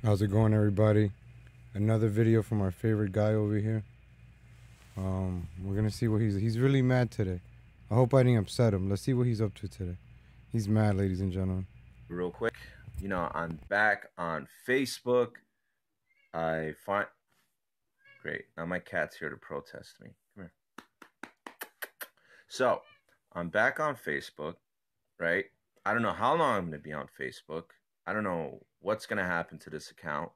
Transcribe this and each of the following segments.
How's it going, everybody? Another video from our favorite guy over here. We're gonna see what he's really mad today. I hope I didn't upset him. Let's see what he's up to today. He's mad, ladies and gentlemen. Real quick, I'm back on Facebook. Great. Now my cat's here to protest me. Come here. So, I'm back on Facebook, right? I don't know how long I'm going to be on Facebook. I don't know what's going to happen to this account,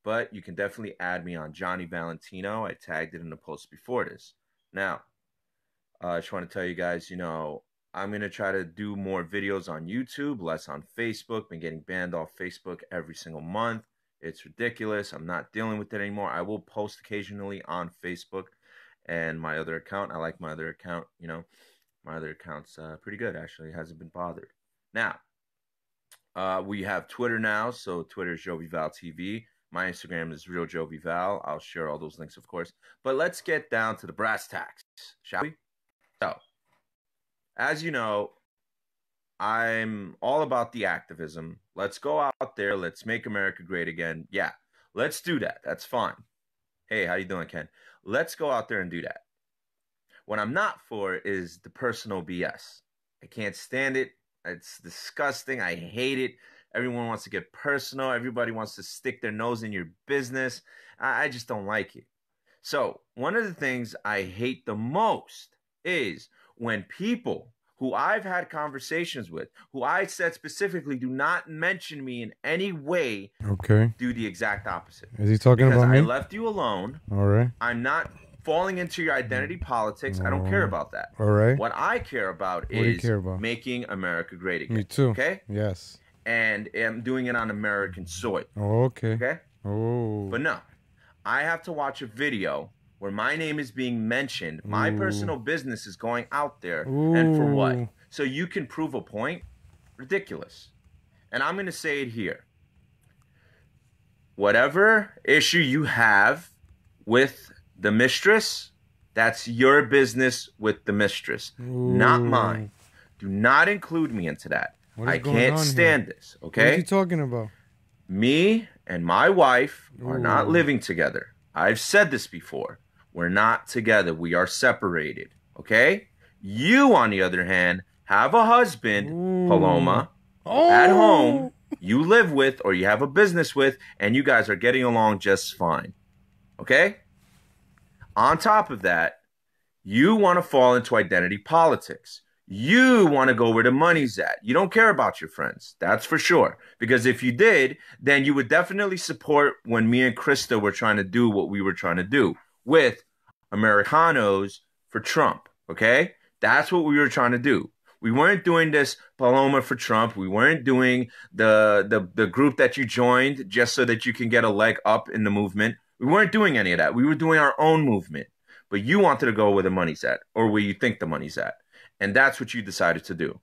but you can definitely add me on Johnny Valentino. I tagged it in the post before this. Now, I just want to tell you guys, I'm going to try to do more videos on YouTube, less on Facebook. Been getting banned off Facebook every single month. It's ridiculous. I'm not dealing with it anymore. I will post occasionally on Facebook and my other account. I like my other account, My other account's pretty good, actually. It hasn't been bothered. Now, we have Twitter now, so Twitter is JoviVal TV. My Instagram is RealJoviVal. I'll share all those links, of course. But let's get down to the brass tacks, shall we? So, as you know, I'm all about the activism. Let's go out there. Let's make America great again. Yeah, let's do that. That's fine. Hey, how you doing, Ken? Let's go out there and do that. What I'm not for is the personal BS. I can't stand it. It's disgusting. I hate it. Everyone wants to get personal. Everybody wants to stick their nose in your business. I just don't like it. So one of the things I hate the most is when people who I've had conversations with, who I said specifically do not mention me in any way, do the exact opposite. Is he talking about me? I left you alone. All right. I'm not falling into your identity politics. I don't care about that. All right. What I care about is making America great again. Me too. Okay? Yes. And I'm doing it on American soil. Oh, okay. Okay? Oh. But no, I have to watch a video where my name is being mentioned. My personal business is going out there. And for what? So you can prove a point? Ridiculous. And I'm going to say it here. Whatever issue you have with the mistress, that's your business with the mistress, not mine. Do not include me into that. I can't stand this, okay? What are you talking about? Me and my wife are not living together. I've said this before. We're not together. We are separated, okay? You, on the other hand, have a husband, Paloma, at home you live with or you have a business with, and you guys are getting along just fine, okay? On top of that, you want to fall into identity politics. You want to go where the money's at. You don't care about your friends. That's for sure. Because if you did, then you would definitely support when me and Krista were trying to do what we were trying to do with Americanos for Trump. Okay? That's what we were trying to do. We weren't doing this Paloma for Trump. We weren't doing the group that you joined just so that you can get a leg up in the movement. We weren't doing any of that. We were doing our own movement. But you wanted to go where the money's at or where you think the money's at. And that's what you decided to do.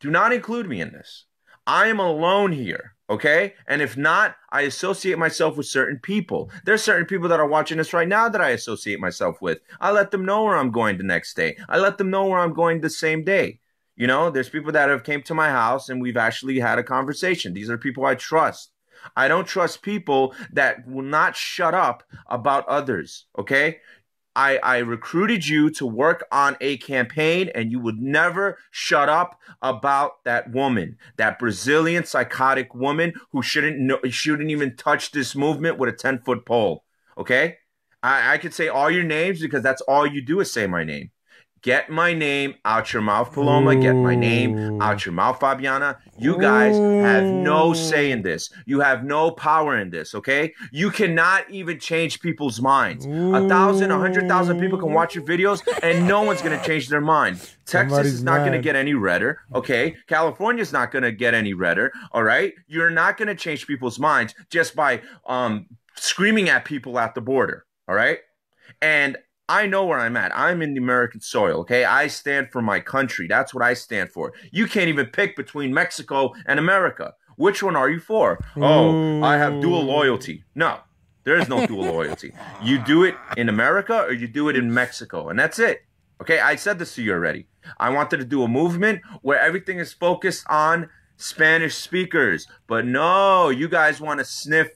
Do not include me in this. I am alone here, okay? And if not, I associate myself with certain people. There's certain people that are watching this right now that I associate myself with. I let them know where I'm going the next day. I let them know where I'm going the same day. There's people that have came to my house and we've actually had a conversation. These are people I trust. I don't trust people that will not shut up about others, okay? I recruited you to work on a campaign and you would never shut up about that woman, that Brazilian psychotic woman who shouldn't even touch this movement with a 10-foot pole, okay? I could say all your names because that's all you do is say my name. Get my name out your mouth, Paloma. Get my name out your mouth, Fabiana. You guys have no say in this. You have no power in this, okay? You cannot even change people's minds. 1,000, 100,000 people can watch your videos, and no one's going to change their mind. Texas is not going to get any redder, okay? California's not going to get any redder, all right? You're not going to change people's minds just by screaming at people at the border, all right? And I know where I'm at. I'm in the American soil, okay? I stand for my country. That's what I stand for. You can't even pick between Mexico and America. Which one are you for? Oh, I have dual loyalty. No, there is no dual loyalty. You do it in America or you do it in Mexico, and that's it. Okay, I said this to you already. I wanted to do a movement where everything is focused on Spanish speakers. But no, you guys want to sniff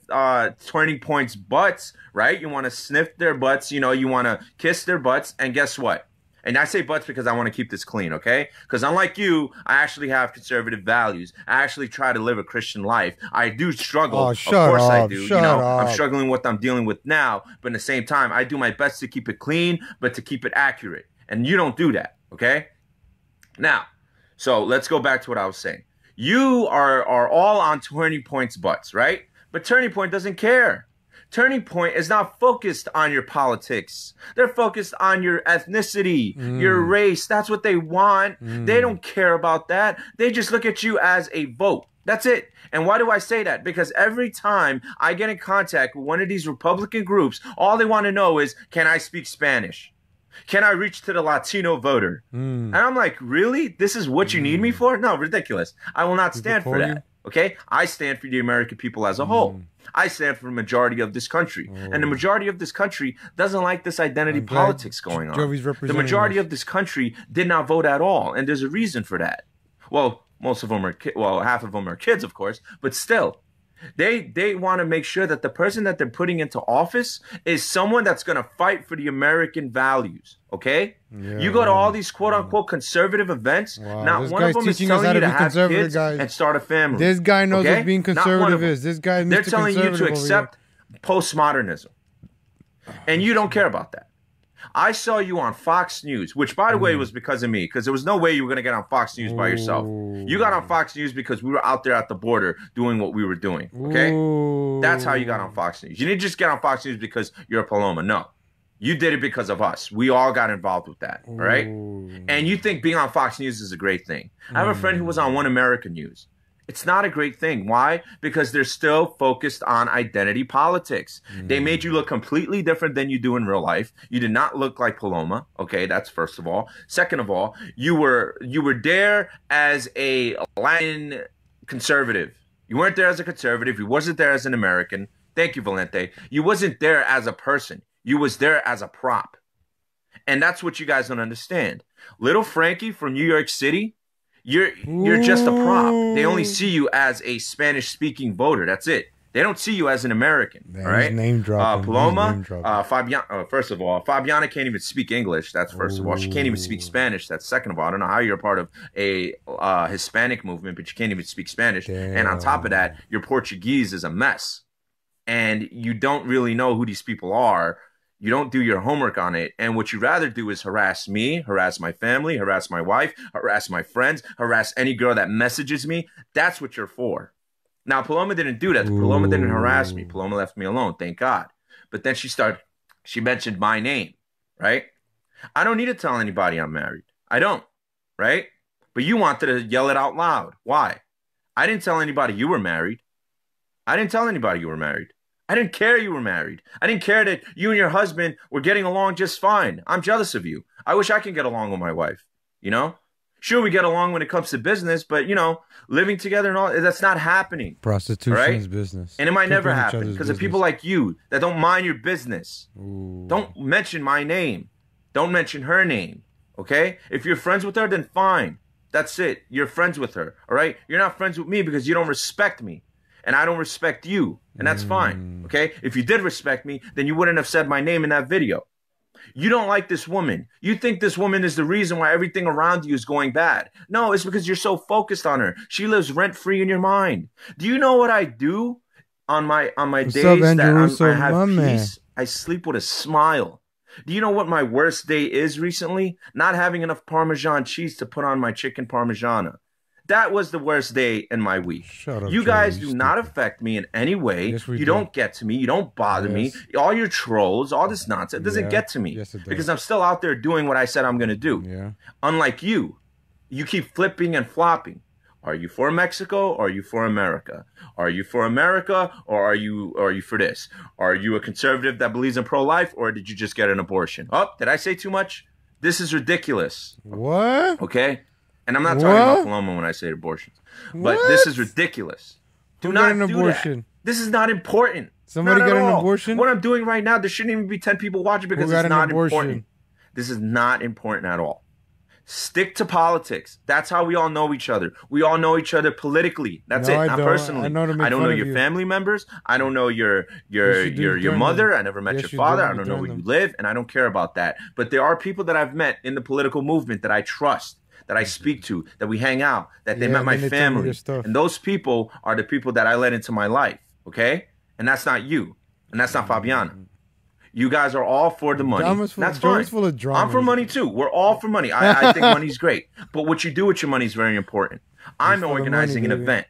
Turning Point's butts, right? You want to sniff their butts. You know, you want to kiss their butts. And guess what? And I say butts because I want to keep this clean, okay? Because unlike you, I actually have conservative values. I actually try to live a Christian life. I do struggle. Oh, of course I do. Shut up. I'm struggling with what I'm dealing with now. But at the same time, I do my best to keep it clean, but to keep it accurate. And you don't do that, okay? Now, so let's go back to what I was saying. You are all on Turning Point's butts, right? But Turning Point doesn't care. Turning Point is not focused on your politics. They're focused on your ethnicity, your race. That's what they want. They don't care about that. They just look at you as a vote. That's it. And why do I say that? Because every time I get in contact with one of these Republican groups, all they want to know is, can I speak Spanish? Can I reach to the Latino voter? And I'm like, really? This is what you need me for? No, ridiculous. I will not stand for that. Okay? I stand for the American people as a whole. I stand for the majority of this country. And the majority of this country doesn't like this identity politics going on. The majority of this country did not vote at all. And there's a reason for that. Well, most of them are, half of them are kids, of course. But still, they want to make sure that the person that they're putting into office is someone that's going to fight for the American values. Okay? Yeah, you go to all these quote-unquote conservative events. Not one of them is telling you to have kids and start a family. This guy knows what being conservative is. This guy, they're telling you to accept postmodernism. And you don't care about that. I saw you on Fox News, which, by the way, was because of me, because there was no way you were going to get on Fox News by yourself. You got on Fox News because we were out there at the border doing what we were doing, okay? That's how you got on Fox News. You didn't just get on Fox News because you're a Paloma. No. You did it because of us. We all got involved with that, all right? And you think being on Fox News is a great thing. I have a friend who was on One American News. It's not a great thing. Why? Because they're still focused on identity politics. They made you look completely different than you do in real life. You did not look like Paloma. Okay, that's first of all. Second of all, you were there as a Latin conservative. You weren't there as a conservative. You wasn't there as an American. Thank you, Valente. You wasn't there as a person. You was there as a prop. And that's what you guys don't understand. Little Frankie from New York City, you're just a prop. They only see you as a Spanish-speaking voter. That's it. They don't see you as an American. Man, all right? Name dropping. Paloma, Fabiana, first of all, Fabiana can't even speak English. That's first of all. She can't even speak Spanish. That's second of all. I don't know how you're a part of a Hispanic movement, but you can't even speak Spanish. Damn. And on top of that, your Portuguese is a mess. And you don't really know who these people are. You don't do your homework on it. And what you rather do is harass me, harass my family, harass my wife, harass my friends, harass any girl that messages me. That's what you're for. Now, Paloma didn't do that. Paloma didn't harass me. Paloma left me alone, thank God. But then she mentioned my name, right? I don't need to tell anybody I'm married. I don't, right? But you wanted to yell it out loud. Why? I didn't tell anybody you were married. I didn't tell anybody you were married. I didn't care you were married. I didn't care that you and your husband were getting along just fine. I'm jealous of you. I wish I could get along with my wife, you know? Sure, we get along when it comes to business, but, you know, living together and all, that's not happening. Prostitution is business. And it might never happen because of people like you that don't mind your business. Don't mention my name. Don't mention her name, okay? If you're friends with her, then fine. That's it. You're friends with her, all right? You're not friends with me because you don't respect me. And I don't respect you. And that's fine, okay? If you did respect me, then you wouldn't have said my name in that video. You don't like this woman. You think this woman is the reason why everything around you is going bad. No, it's because you're so focused on her. She lives rent-free in your mind. Do you know what I do on my days that I have peace? I sleep with a smile. Do you know what my worst day is recently? Not having enough Parmesan cheese to put on my chicken Parmigiana. That was the worst day in my week. Shut up, you guys do not affect me in any way. Yes, you don't get to me. You don't bother me. All your trolls, all this nonsense, it doesn't get to me. Yes, it does. Because I'm still out there doing what I said I'm going to do. Yeah. Unlike you. You keep flipping and flopping. Are you for Mexico or are you for America? Are you for America or are you for this? Are you a conservative that believes in pro-life or did you just get an abortion? Oh, did I say too much? This is ridiculous. What? Okay? And I'm not talking about Paloma when I say abortions. But this is ridiculous. Do not do that. This is not important. Somebody got an abortion? What I'm doing right now, there shouldn't even be 10 people watching because it's not important. This is not important at all. Stick to politics. That's how we all know each other. We all know each other politically. That's No, it. I Not don't. personally. I know to make I don't fun know of your you. family members. I don't know your Yes, you do. your Join mother. them. I never met Yes, your you father. do. I You don't know join where them. you live, and I don't care about that. But there are people that I've met in the political movement that I trust, that I speak to, that we hang out, that they Yeah, met and my then they tell me their family. stuff. And those people are the people that I let into my life. Okay? And that's not you. And that's not Fabiana. You guys are all for the money. That's fine. Joey's full of drama. I'm for money too. We're all for money. I think money's great. But what you do with your money is very important. I'm for the organizing money, an baby. event.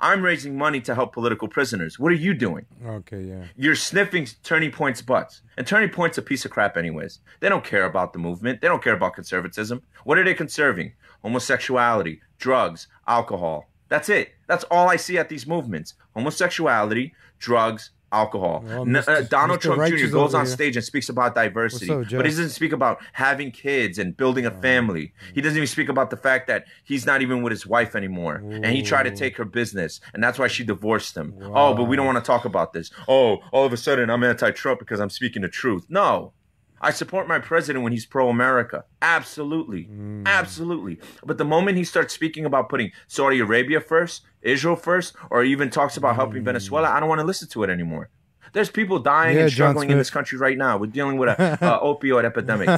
I'm raising money to help political prisoners. What are you doing? Okay, yeah. You're sniffing Turning Point's butts. And Turning Point's a piece of crap anyways. They don't care about the movement. They don't care about conservatism. What are they conserving? Homosexuality, drugs, alcohol. That's it. That's all I see at these movements. Homosexuality, drugs, alcohol. Well, Donald Mr. Trump Righteous Jr. goes over on here. stage and speaks about diversity, What's up, but he Jeff? doesn't speak about having kids and building a family. He doesn't even speak about the fact that he's not even with his wife anymore, and he tried to take her business, and that's why she divorced him. Oh, but we don't want to talk about this. Oh, all of a sudden I'm anti-Trump because I'm speaking the truth. No. I support my president when he's pro-America. Absolutely. Absolutely. But the moment he starts speaking about putting Saudi Arabia first, Israel first, or even talks about helping Venezuela, I don't want to listen to it anymore. There's people dying Yeah, and John struggling in Smith. this country right now. We're dealing with a opioid epidemic.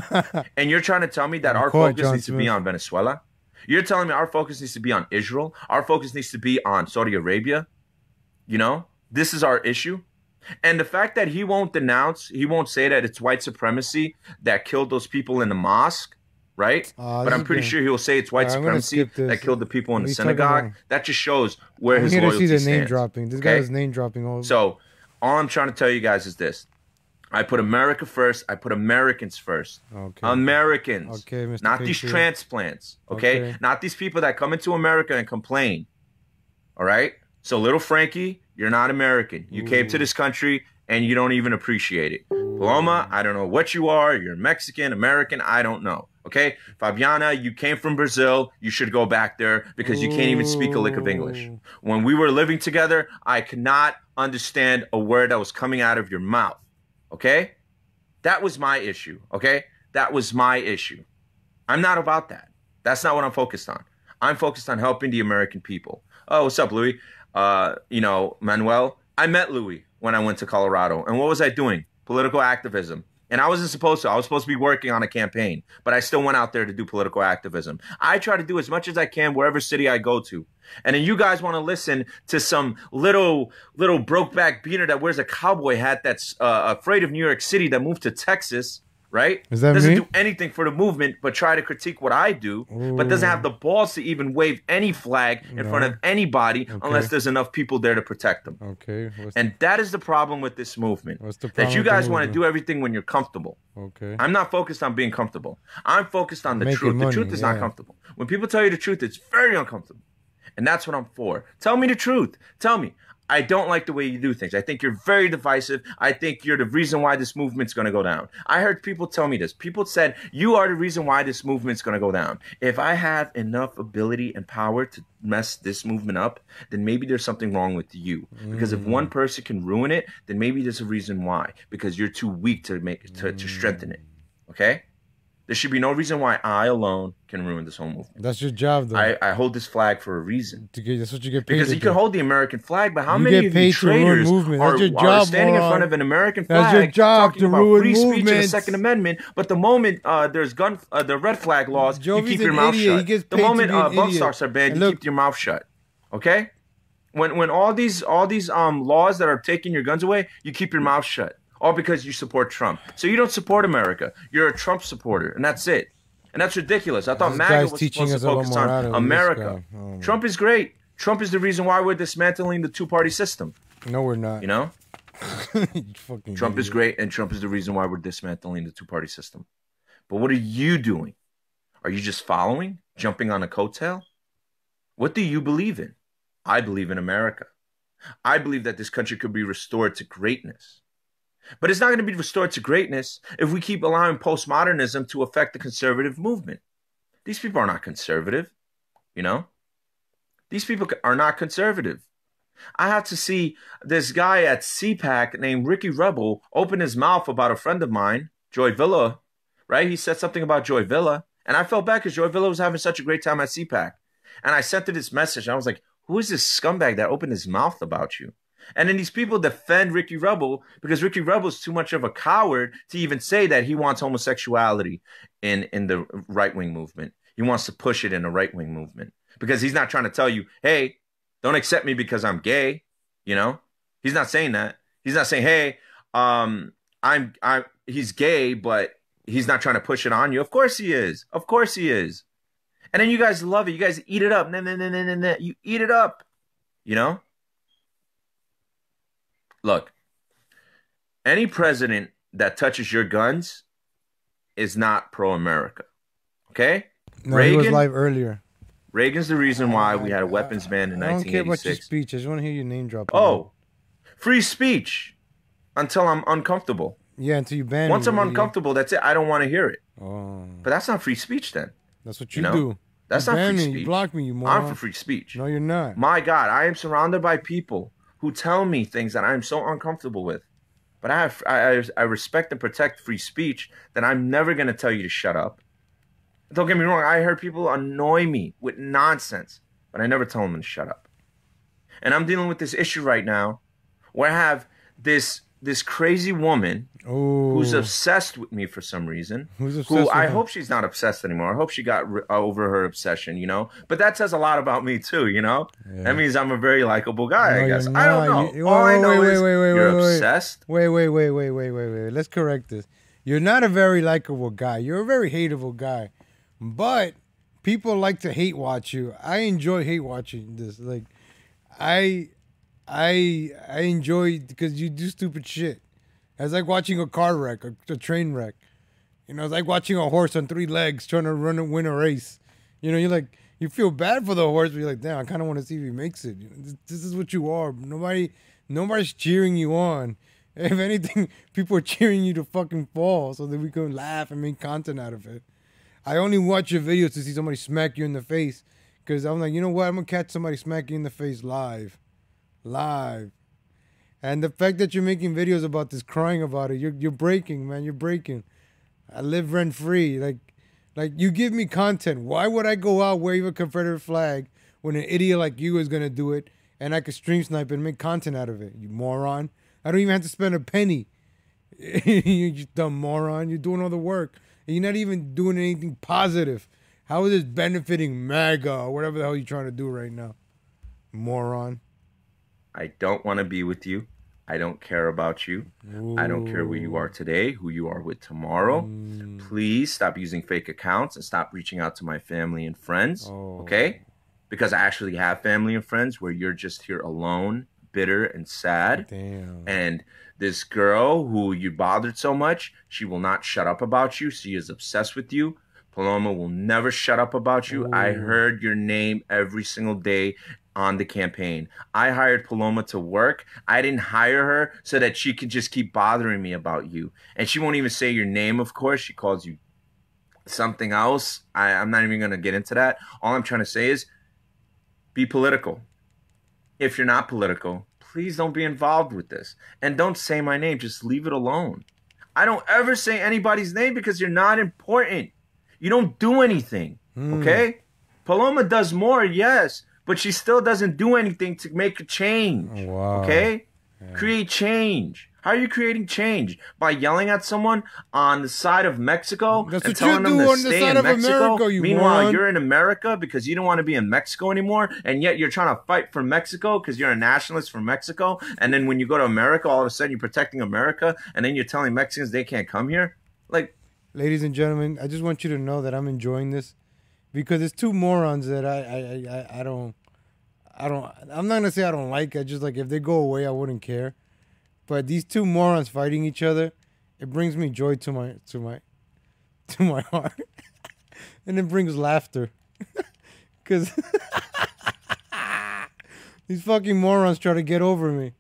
And you're trying to tell me that our Call it focus John needs to be Smith. on Venezuela? You're telling me our focus needs to be on Israel? Our focus needs to be on Saudi Arabia? You know? This is our issue? And the fact that he won't denounce, he won't say that it's white supremacy that killed those people in the mosque, right? But I'm pretty sure he'll say it's white I'm gonna supremacy skip this. that killed the people in What the are you talking synagogue. about? That just shows where I'm his here to loyalty see the stands. name dropping. This okay? guy is name dropping all. So all I'm trying to tell you guys is this. I put America first. I put Americans first. Okay. Americans. Okay, Mr. Not these Patriot. transplants. Okay? Okay. Not these people that come into America and complain. All right? So little Frankie, you're not American. You came to this country and you don't even appreciate it. Paloma, I don't know what you are. You're Mexican, American, I don't know. Okay? Fabiana, you came from Brazil. You should go back there because you can't even speak a lick of English. When we were living together, I could not understand a word that was coming out of your mouth. Okay? That was my issue. Okay? That was my issue. I'm not about that. That's not what I'm focused on. I'm focused on helping the American people. Oh, what's up, Louis? Manuel, I met Louis when I went to Colorado. And what was I doing? Political activism. And I wasn't supposed to. I was supposed to be working on a campaign, but I still went out there to do political activism. I try to do as much as I can wherever city I go to. And then you guys want to listen to some little broke-back beater that wears a cowboy hat that's afraid of New York City that moved to Texas, right? Is that doesn't me? do anything for the movement but try to critique what I do, but doesn't have the balls to even wave any flag in front of anybody unless there's enough people there to protect them. Okay. And that is the problem with this movement. What's the that problem you with the guys want to movement? do everything when you're comfortable. Okay. I'm not focused on being comfortable. I'm focused on the Making truth. money, The truth is not yeah. comfortable. When people tell you the truth, it's very uncomfortable. And that's what I'm for. Tell me the truth. Tell me. I don't like the way you do things. I think you're very divisive. I think you're the reason why this movement's going to go down. I heard people tell me this. People said, you are the reason why this movement's going to go down. If I have enough ability and power to mess this movement up, then maybe there's something wrong with you. Because if one person can ruin it, then maybe there's a reason why. Because you're too weak to make to strengthen it. Okay? There should be no reason why I alone can ruin this whole movement. That's your job, though. I hold this flag for a reason. That's what you get paid. Because to you do. can hold the American flag, but how You many get of paid you to ruin traitors movement. are, That's your are job, standing in moron. front of an American That's flag your job talking to about ruin free speech and the movements. Second Amendment, but the moment there's the red flag laws, you Jovi's keep your an mouth idiot. He shut. gets The paid to moment be an bump idiot. stocks are banned, And you look- keep your mouth shut. Okay? When all these laws that are taking your guns away, you keep your mouth shut. All because you support Trump. So you don't support America. You're a Trump supporter, and that's it. And that's ridiculous. I thought This MAGA guy's was teaching supposed to us about focus on morality, this America. guy. Oh, Trump is great. Trump is the reason why we're dismantling the two-party system. No, we're not. You know? You fucking Trump is idiot. great, and Trump is the reason why we're dismantling the two-party system. But what are you doing? Are you just following? Jumping on a coattail? What do you believe in? I believe in America. I believe that this country could be restored to greatness. But it's not going to be restored to greatness if we keep allowing postmodernism to affect the conservative movement. These people are not conservative, you know? These people are not conservative. I have to see this guy at CPAC named Ricky Rebel open his mouth about a friend of mine, Joy Villa, right? He said something about Joy Villa. And I felt bad because Joy Villa was having such a great time at CPAC. And I sent her this message. And I was like, who is this scumbag that opened his mouth about you? And then these people defend Ricky Rebel because Ricky Rebel is too much of a coward to even say that he wants homosexuality in the right-wing movement. He wants to push it in the right-wing movement because he's not trying to tell you, hey, don't accept me because I'm gay. You know, he's not saying that. He's not saying, hey, he's gay, but he's not trying to push it on you. Of course he is. Of course he is. And then you guys love it. You guys eat it up. Nah, nah, nah, nah, nah, nah. You eat it up. You know? Look, any president that touches your guns is not pro-America. Okay? No, he was live earlier. Reagan's the reason why we had a weapons ban in 1986. I don't care about your speech. I just want to hear your name drop. Oh, free speech until I'm uncomfortable. Yeah, until you ban me. Once I'm uncomfortable, that's it. I don't want to hear it. Oh. But that's not free speech then. That's what you do. That's not free speech. You block me, you moron. I'm for free speech. No, you're not. My God, I am surrounded by people who tell me things that I'm so uncomfortable with. But I respect and protect free speech that I'm never going to tell you to shut up. Don't get me wrong. I heard people annoy me with nonsense, but I never tell them to shut up. And I'm dealing with this issue right now where I have this crazy woman who's obsessed with me for some reason. I hope she's not obsessed anymore. I hope she got over her obsession, you know. But that says a lot about me too, you know. Yeah. That means I'm a very likable guy, I guess. I don't know. All I know is you're obsessed. Wait. Let's correct this. You're not a very likable guy. You're a very hateable guy. But people like to hate watch you. I enjoy hate watching this. Like, I enjoy because you do stupid shit. It's like watching a car wreck, a train wreck. You know, it's like watching a horse on 3 legs trying to win a race. You know, you feel bad for the horse, but you're like, damn, I kind of want to see if he makes it. You know, this is what you are. Nobody's cheering you on. If anything, people are cheering you to fucking fall so that we can laugh and make content out of it. I only watch your videos to see somebody smack you in the face because I'm like, you know what? I'm going to catch somebody smack you in the face live. And the fact that you're making videos about this, crying about it, you're breaking, man. You're breaking. I live rent free. Like you give me content. Why would I go out wave a Confederate flag when an idiot like you is going to do it and I could stream snipe and make content out of it? You moron. I don't even have to spend a penny. You dumb moron. You're doing all the work. And you're not even doing anything positive. How is this benefiting MAGA or whatever the hell you're trying to do right now? Moron. I don't want to be with you. I don't care about you. Ooh. I don't care where you are today, who you are with tomorrow. Please stop using fake accounts and stop reaching out to my family and friends. Okay? Because I actually have family and friends where you're just here alone, bitter and sad. Damn. And this girl who you bothered so much, she will not shut up about you. She is obsessed with you. Paloma will never shut up about you. Ooh. I heard your name every single day on the campaign. I hired Paloma to work. I didn't hire her so that she could just keep bothering me about you. And she won't even say your name, of course. She calls you something else. I'm not even going to get into that. All I'm trying to say is be political. If you're not political, please don't be involved with this. And don't say my name. Just leave it alone. I don't ever say anybody's name because you're not important. You don't do anything, okay? Paloma does more, yes, but she still doesn't do anything to make a change, okay? Yeah. Create change. How are you creating change? By yelling at someone on the side of Mexico and telling them to stay in Mexico? Meanwhile, you're in America because you don't want to be in Mexico anymore, and yet you're trying to fight for Mexico because you're a nationalist for Mexico, and then when you go to America, all of a sudden you're protecting America, and then you're telling Mexicans they can't come here? Like, ladies and gentlemen, I just want you to know that I'm enjoying this because it's 2 morons that I'm not gonna say I don't like. I just like if they go away, I wouldn't care. But these 2 morons fighting each other, it brings me joy to my heart, and it brings laughter, because these fucking morons try to get over me,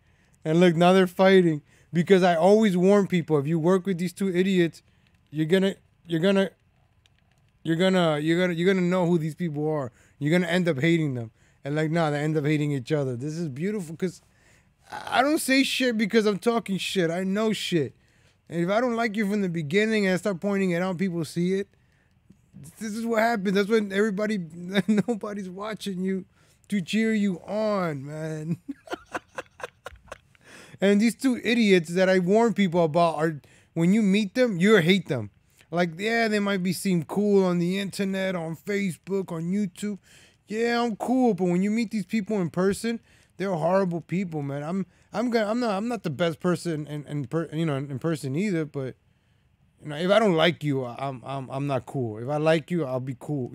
and look, now they're fighting because I always warn people: if you work with these 2 idiots, you're gonna know who these people are. You're gonna end up hating them, and like, nah, they end up hating each other. This is beautiful because I don't say shit because I'm talking shit. I know shit. And if I don't like you from the beginning and I start pointing it out, people see it, This is what happens. That's when nobody's watching you to cheer you on, man. And these two idiots that I warn people about are, when you meet them, you'll hate them. Like, yeah, they might seem cool on the internet, on Facebook, on YouTube. Yeah, I'm cool, but when you meet these people in person, they're horrible people, man. I'm not the best person in person either, but if I don't like you, I'm not cool. If I like you, I'll be cool,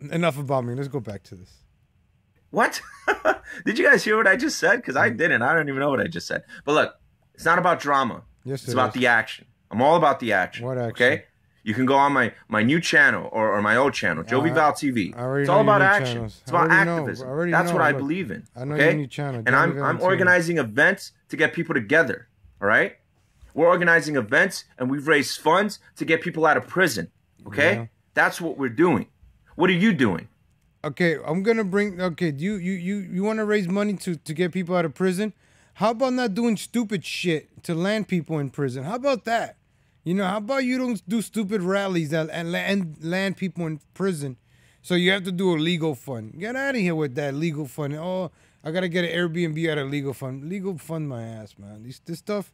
Enough about me. Let's go back to this. What? Did you guys hear what I just said? Because I didn't. I don't even know what I just said. But look, it's not about drama. Yes, it's about the action. I'm all about the action. What action? Okay? You can go on my new channel or my old channel, Jovi Val TV. It's all about action. Channels. It's about activism. That's what I believe in. I know okay? your new channel. And I'm organizing events to get people together. All right? We're organizing events and we've raised funds to get people out of prison. Okay? Yeah. That's what we're doing. What are you doing? Okay, I'm gonna bring. Okay, do you want to raise money to get people out of prison? How about not doing stupid shit to land people in prison? How about that? How about you don't do stupid rallies and land people in prison? So you have to do a legal fund. Get out of here with that legal fund. Oh, I gotta get an Airbnb out of legal fund. Legal fund my ass, man. This stuff.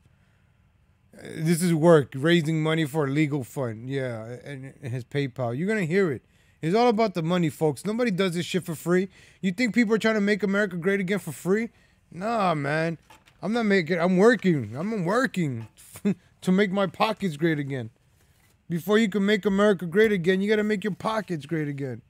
This is work. Raising money for a legal fund. Yeah, and his PayPal. You're gonna hear it. It's all about the money, folks. Nobody does this shit for free. You think people are trying to make America great again for free? Nah, man. I'm working. I'm working to make my pockets great again. Before you can make America great again, you got to make your pockets great again.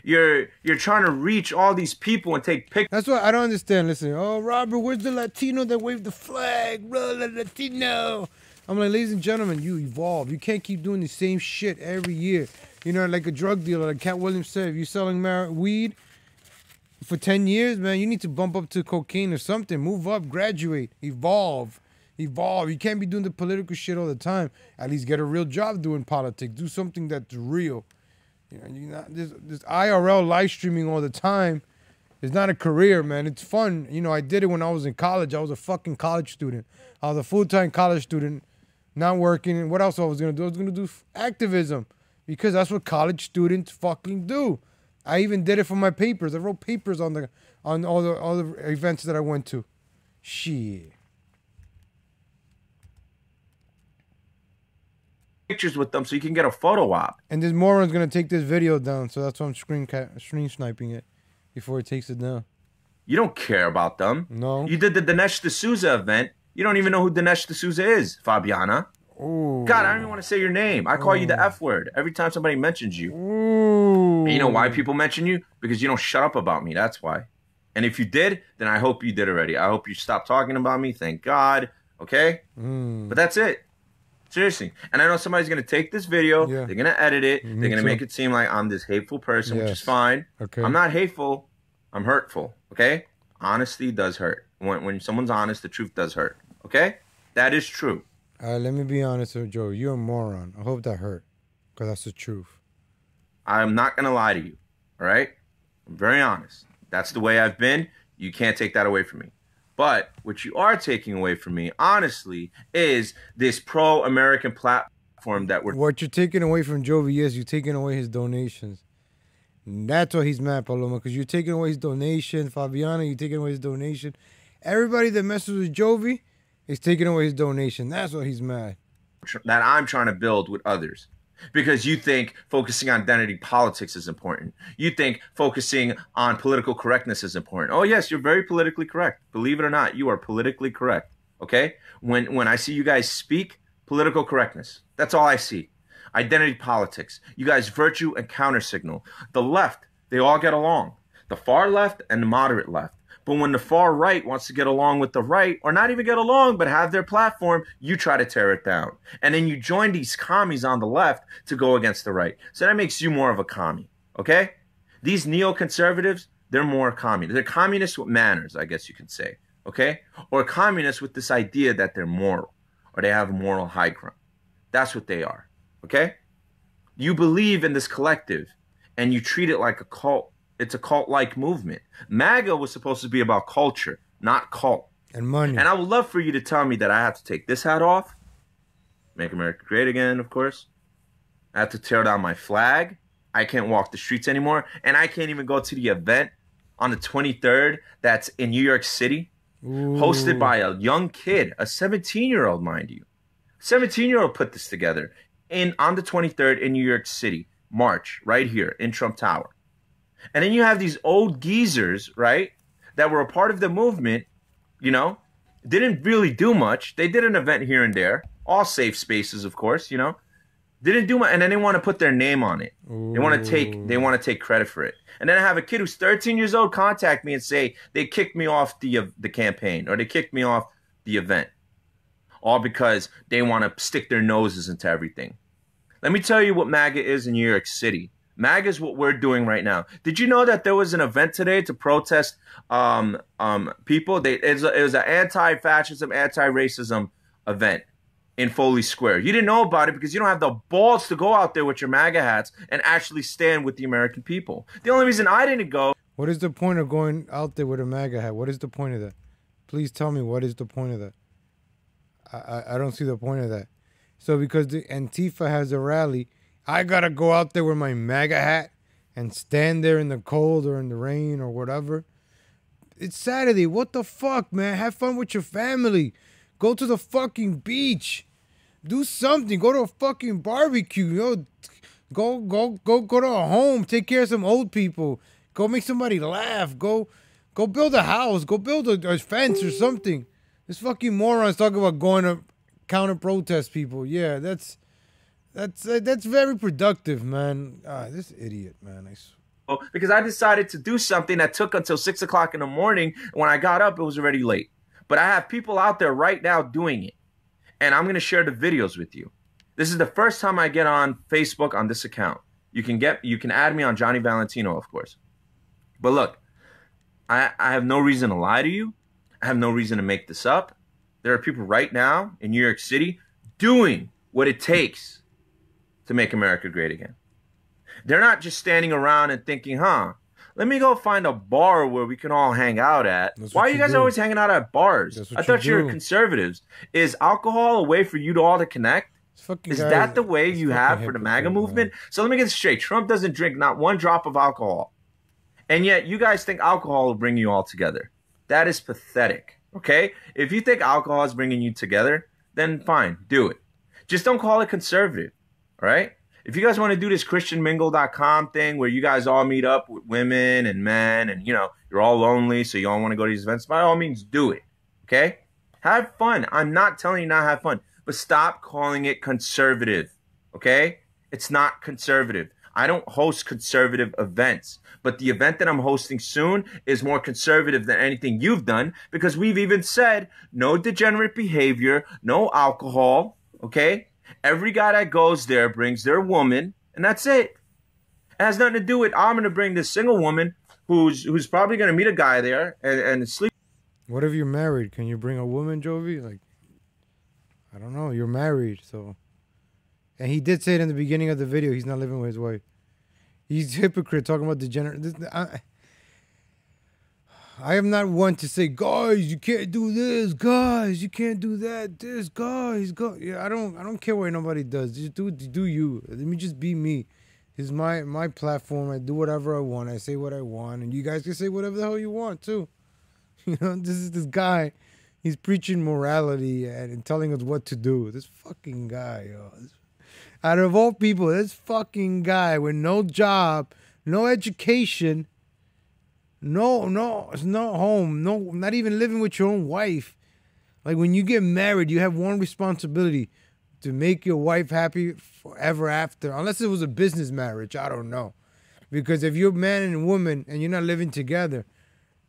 You're trying to reach all these people and take pictures. That's what I don't understand. Listen, oh, Robert, where's the Latino that waved the flag? Latino. I'm like, ladies and gentlemen, you evolve. You can't keep doing the same shit every year. Like a drug dealer, like Cat Williams said, if you're selling weed for 10 years, man, you need to bump up to cocaine or something. Move up, graduate, evolve. You can't be doing the political shit all the time. At least get a real job doing politics. Do something that's real. This IRL live streaming all the time is not a career, man. It's fun. I did it when I was in college. I was a fucking college student. I was a full-time college student, not working. And what else I was going to do? I was going to do activism. Because that's what college students fucking do. I even did it for my papers. I wrote papers on all the events that I went to. Shit. Pictures with them so you can get a photo op. And this moron's gonna take this video down, so that's why I'm screen sniping it before it takes it down. You don't care about them. No. You did the Dinesh D'Souza event. You don't even know who Dinesh D'Souza is, Fabiana. Ooh. God, I don't even want to say your name. I call you the F word every time somebody mentions you. Ooh. And you know why people mention you? Because you don't shut up about me. That's why. And if you did, then I hope you did already. I hope you stopped talking about me. Thank God. Okay? But that's it. Seriously. And I know somebody's going to take this video. Yeah. They're going to edit it. They're going to make it seem like I'm this hateful person, which is fine. Okay. I'm not hateful. I'm hurtful. Okay? Honesty does hurt. When someone's honest, the truth does hurt. Okay? That is true. All right, let me be honest with Joe. You're a moron. I hope that hurt, because that's the truth. I'm not going to lie to you, all right? I'm very honest. That's the way I've been. You can't take that away from me. But what you are taking away from me, honestly, is this pro-American platform that we're... What you're taking away from Jovi is you're taking away his donations. And that's why he's mad, Paloma, because you're taking away his donation. Fabiana, you're taking away his donation. Everybody that messes with Jovi... He's taking away his donation. That's why he's mad. That I'm trying to build with others. Because you think focusing on identity politics is important. You think focusing on political correctness is important. Oh, yes, you're very politically correct. Believe it or not, you are politically correct. Okay? When I see you guys speak, political correctness. That's all I see. Identity politics. You guys virtue and counter signal. The left, they all get along. The far left and the moderate left. But when the far right wants to get along with the right, or not even get along, but have their platform, you try to tear it down. And then you join these commies on the left to go against the right. So that makes you more of a commie, okay? These neoconservatives, they're more communist. They're communists with manners, I guess you could say, okay? Or communists with this idea that they're moral, or they have moral high ground. That's what they are, okay? You believe in this collective, and you treat it like a cult. It's a cult-like movement. MAGA was supposed to be about culture, not cult. And money. And I would love for you to tell me that I have to take this hat off, make America great again, of course, I have to tear down my flag. I can't walk the streets anymore. And I can't even go to the event on the 23rd that's in New York City, hosted Ooh. by a young kid, a 17-year-old, mind you. 17-year-old put this together on the 23rd in New York City, March, right here in Trump Tower. And then you have these old geezers, right, that were a part of the movement, you know, didn't really do much. They did an event here and there, all safe spaces, of course, you know. Didn't do much, and then they want to put their name on it. They want to take credit for it. And then I have a kid who's 13 years old contact me and say they kicked me off the campaign, or they kicked me off the event, all because they want to stick their noses into everything. Let me tell you what MAGA is in New York City. MAGA is what we're doing right now. Did you know that there was an event today to protest people? It was an anti-fascism, anti-racism event in Foley Square. You didn't know about it because you don't have the balls to go out there with your MAGA hats and actually stand with the American people. The only reason I didn't go... What is the point of going out there with a MAGA hat? What is the point of that? Please tell me, what is the point of that? I don't see the point of that. So because the Antifa has a rally, I gotta go out there with my MAGA hat and stand there in the cold or in the rain or whatever. It's Saturday. What the fuck, man? Have fun with your family. Go to the fucking beach. Do something. Go to a fucking barbecue. Yo, go to a home. Take care of some old people. Go make somebody laugh. Go build a house. Go build a fence or something. This fucking morons talking about going to counter protest people. Yeah, that's very productive, man. This idiot, man. Because I decided to do something that took until 6 o'clock in the morning. When I got up, it was already late. But I have people out there right now doing it. And I'm going to share the videos with you. This is the first time I get on Facebook on this account. You can add me on Johnny Valentino, of course. But look, I have no reason to lie to you. I have no reason to make this up. There are people right now in New York City doing what it takes to make America great again. They're not just standing around and thinking, let me go find a bar where we can all hang out at. Why are you guys always hanging out at bars? I thought you were conservatives. Is alcohol a way for you to all to connect? Is that the way you have for the MAGA movement? So let me get this straight. Trump doesn't drink not one drop of alcohol. And yet you guys think alcohol will bring you all together. That is pathetic, okay? If you think alcohol is bringing you together, then fine, do it. Just don't call it conservative, all right? If you guys want to do this christianmingle.com thing where you guys all meet up with women and men and, you know, you're all lonely so you all want to go to these events, by all means, do it, okay? Have fun. I'm not telling you not to have fun, but stop calling it conservative, okay? It's not conservative. I don't host conservative events, but the event that I'm hosting soon is more conservative than anything you've done because we've even said no degenerate behavior, no alcohol, okay? Every guy that goes there brings their woman, and that's it. It has nothing to do with I'm going to bring this single woman who's probably going to meet a guy there and sleep. What if you're married? Can you bring a woman, Jovi? Like, I don't know. You're married, so. And he did say it in the beginning of the video. He's not living with his wife. He's a hypocrite talking about degenerate. I am not one to say, guys, you can't do this, guys, you can't do that, this, guys, go. Yeah, I don't care what nobody does. Just do you. Let me just be me. This is my platform. I do whatever I want. I say what I want, and you guys can say whatever the hell you want too. You know, this is this guy. He's preaching morality and telling us what to do. This fucking guy, yo. Out of all people, this fucking guy with no job, no education. No home, not even living with your own wife. Like when you get married, you have one responsibility to make your wife happy forever after. Unless it was a business marriage, I don't know. Because if you're a man and woman and you're not living together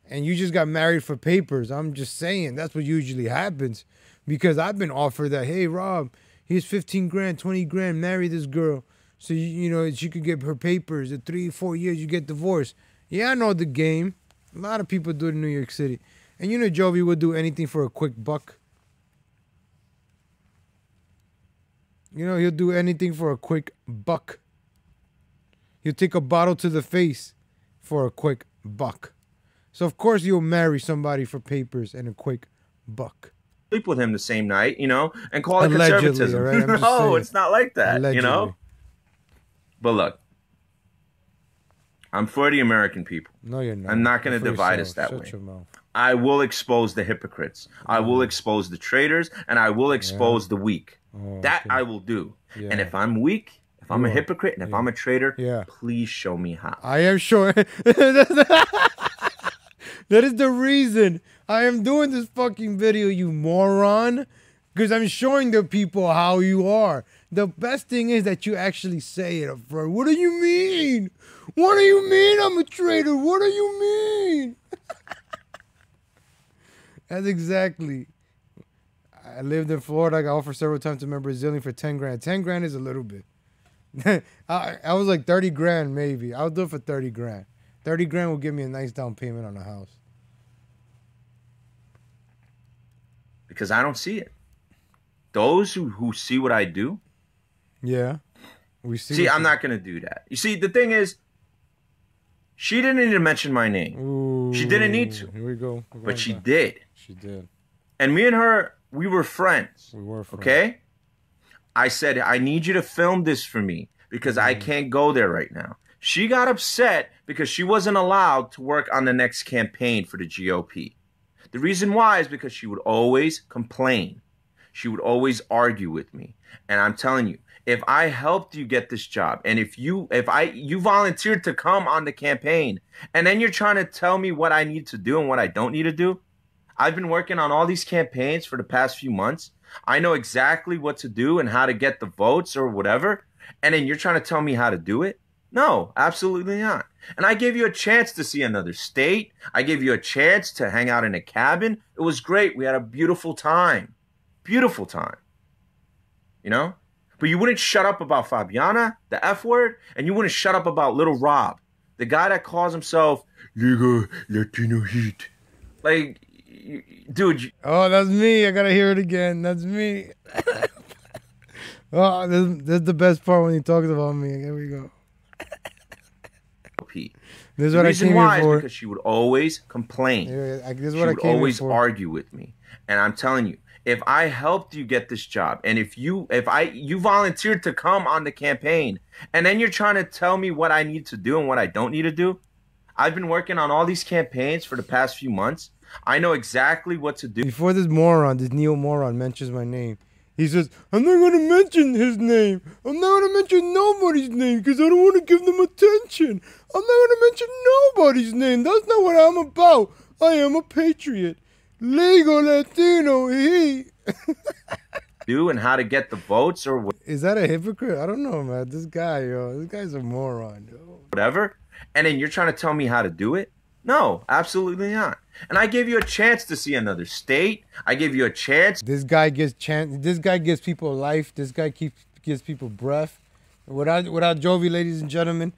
and you just got married for papers, I'm just saying that's what usually happens. Because I've been offered that, hey Rob, here's 15 grand, 20 grand, marry this girl. So you know she could get her papers. In 3-4 years you get divorced. Yeah, I know the game. A lot of people do it in New York City. And you know Jovi would do anything for a quick buck. You know, he'll do anything for a quick buck. He'll take a bottle to the face for a quick buck. So, of course, you'll marry somebody for papers and a quick buck. Sleep with him the same night, you know, and call it conservatism. Right? No, it's not like that, you know? But look, I'm for the American people. No, you're not. I'm not going to divide us that way. Shut your mouth. I will expose the hypocrites. I will expose the traitors, and I will expose the weak. That I will do. Yeah. And if I'm weak, if I'm a hypocrite, and if I'm a traitor, Yeah. please show me how. I am sure. That is the reason I am doing this fucking video, you moron. Because I'm showing the people how you are. The best thing is that you actually say it up front. What do you mean? What do you mean I'm a traitor? What do you mean? That's exactly. I lived in Florida. I got offered several times to remember Brazilian for 10 grand. 10 grand is a little bit. I was like 30 grand maybe. I'll do it for 30 grand. 30 grand will give me a nice down payment on a house. Because I don't see it. Those who see what I do. Yeah. We see. See, I'm not going to do that. You see, the thing is, she didn't need to mention my name. Ooh, she didn't need to. Here we go. But she did. She did. And me and her, we were friends. We were friends. Okay? I said, I need you to film this for me because I can't go there right now. She got upset because she wasn't allowed to work on the next campaign for the GOP. The reason why is because she would always complain. She would always argue with me. And I'm telling you, if I helped you get this job, and if you volunteered to come on the campaign, and then you're trying to tell me what I need to do and what I don't need to do, I've been working on all these campaigns for the past few months. I know exactly what to do and how to get the votes or whatever. And then you're trying to tell me how to do it? No, absolutely not. And I gave you a chance to see another state. I gave you a chance to hang out in a cabin. It was great. We had a beautiful time. Beautiful time. You know? But you wouldn't shut up about Fabiana, the F word, and you wouldn't shut up about Little Rob, the guy that calls himself Liga Latino Heat. Like, dude. Oh, that's me. I gotta hear it again. That's me. Oh, this is the best part when he talks about me. Here we go. This is what I came here for. The reason why is because she would always complain. This is she what I would came always here for. argue with me. And I'm telling you, if I helped you get this job, and if you volunteered to come on the campaign, and then you're trying to tell me what I need to do and what I don't need to do, I've been working on all these campaigns for the past few months. I know exactly what to do. Before this moron, this Neo-Moron mentions my name, he says, I'm not going to mention his name. I'm not going to mention nobody's name because I don't want to give them attention. I'm not going to mention nobody's name. That's not what I'm about. I am a patriot. Legal Latino, he. Do and how to get the votes or what. Is that a hypocrite? I don't know, man. This guy, yo. This guy's a moron, yo. Whatever. And then you're trying to tell me how to do it? No, absolutely not. And I gave you a chance to see another state. I gave you a chance. This guy gives This guy gives people life. This guy gives people breath. Without Jovi, ladies and gentlemen,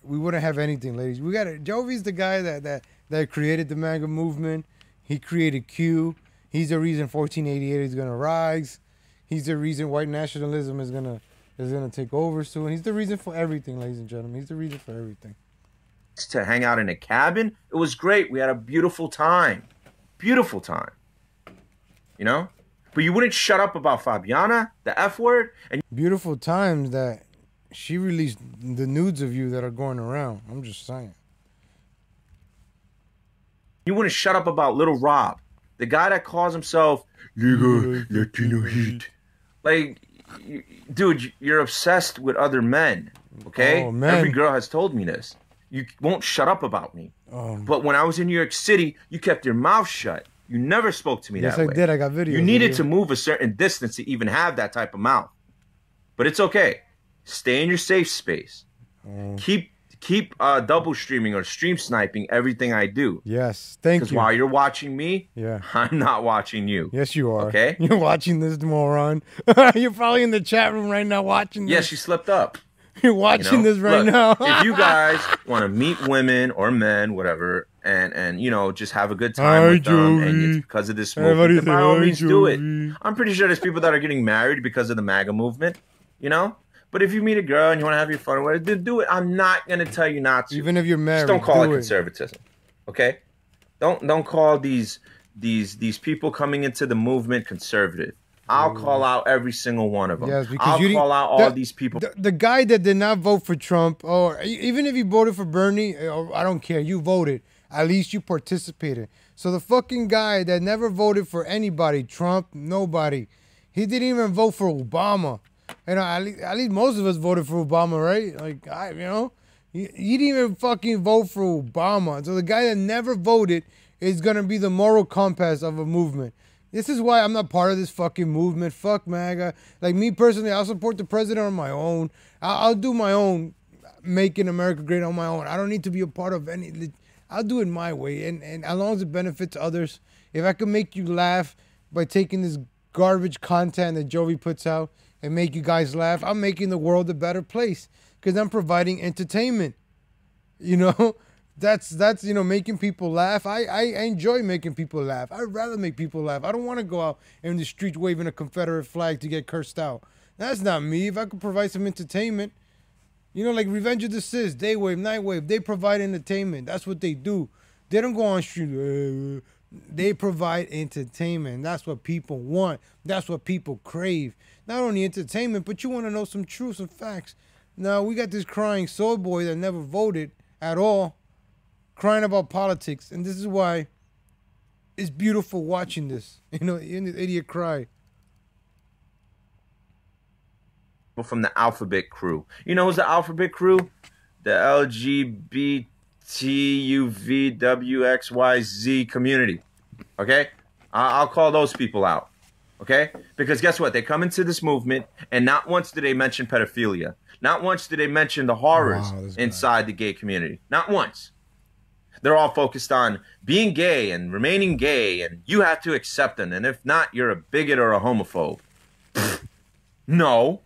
we wouldn't have anything, ladies. Jovi's the guy that created the MAGA movement. He created Q. He's the reason 1488 is gonna rise. He's the reason white nationalism is gonna take over soon. He's the reason for everything, ladies and gentlemen. He's the reason for everything. To hang out in a cabin. It was great. We had a beautiful time. Beautiful time. You know? But you wouldn't shut up about Fabiana, the F word. And beautiful times that she released the nudes of you that are going around. I'm just saying. You wouldn't shut up about Little Rob, the guy that calls himself Liga Latino Heat. Like, dude, you're obsessed with other men. Okay? Oh, man. Every girl has told me this. You won't shut up about me. But when I was in New York City, you kept your mouth shut. You never spoke to me that way. Yes, I did. I got videos. You needed to move a certain distance to even have that type of mouth. But it's okay. Stay in your safe space. Keep double streaming or stream sniping everything I do. Yes, thank you. Because while you're watching me, I'm not watching you. Yes, you are. Okay? You're watching this moron. You're probably in the chat room right now watching this. Yes, she slipped up. You're watching this right now. If you guys want to meet women or men, whatever, and you know, just have a good time with them, and it's because of this movement, by all means do it. I'm pretty sure there's people that are getting married because of the MAGA movement, you know? But if you meet a girl and you want to have your fun, whatever, do it. I'm not going to tell you not to. Even if you're married, just don't call it conservatism, okay? Don't call these people coming into the movement conservative. I'll call out every single one of them. Yes, because I'll call out all these people. The guy that did not vote for Trump, or even if you voted for Bernie, I don't care. You voted. At least you participated. So the fucking guy that never voted for anybody, Trump, nobody. He didn't even vote for Obama. You know, at least most of us voted for Obama, right? Like, he didn't even fucking vote for Obama. So the guy that never voted is going to be the moral compass of a movement. This is why I'm not part of this fucking movement. Fuck MAGA. Like, me personally, I'll support the president on my own. I'll do my own making America great on my own. I don't need to be a part of any. I'll do it my way. And as long as it benefits others, if I can make you laugh by taking this garbage content that Jovi puts out and make you guys laugh, I'm making the world a better place because I'm providing entertainment. You know? That's making people laugh. I enjoy making people laugh. I'd rather make people laugh. I don't want to go out in the street waving a Confederate flag to get cursed out. That's not me. If I could provide some entertainment, like Revenge of the Sith, Day Wave, Night Wave, they provide entertainment. That's what they do. They don't go on street. They provide entertainment. That's what people want. That's what people crave. Not only entertainment, but you want to know some truth, some facts. Now, we got this crying soul boy that never voted at all, crying about politics, and this is why it's beautiful watching this. Hearing this idiot cry. From the Alphabet Crew. You know who's the Alphabet Crew? The LGBTUVWXYZ community. Okay? I'll call those people out. Okay? Because guess what? They come into this movement, and not once did they mention pedophilia. Not once did they mention the horrors inside the gay community. Not once. They're all focused on being gay and remaining gay, and you have to accept them. And if not, you're a bigot or a homophobe. No.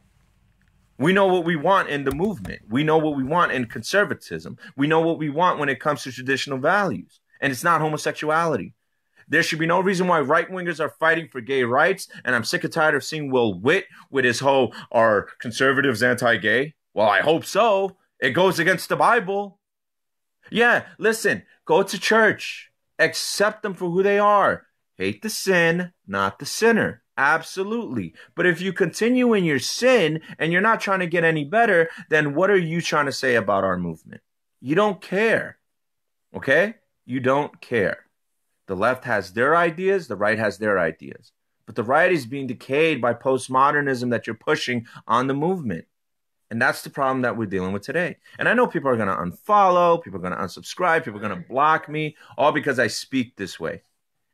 We know what we want in the movement. We know what we want in conservatism. We know what we want when it comes to traditional values. And it's not homosexuality. There should be no reason why right-wingers are fighting for gay rights, and I'm sick and tired of seeing Will Witt with his whole, are conservatives anti-gay? Well, I hope so. It goes against the Bible. Yeah, listen, go to church. Accept them for who they are. Hate the sin, not the sinner. Absolutely. But if you continue in your sin and you're not trying to get any better, then what are you trying to say about our movement? You don't care. Okay? You don't care. The left has their ideas, the right has their ideas. But the right is being decayed by postmodernism that you're pushing on the movement. And that's the problem that we're dealing with today. And I know people are going to unfollow, people are going to unsubscribe, people are going to block me, all because I speak this way.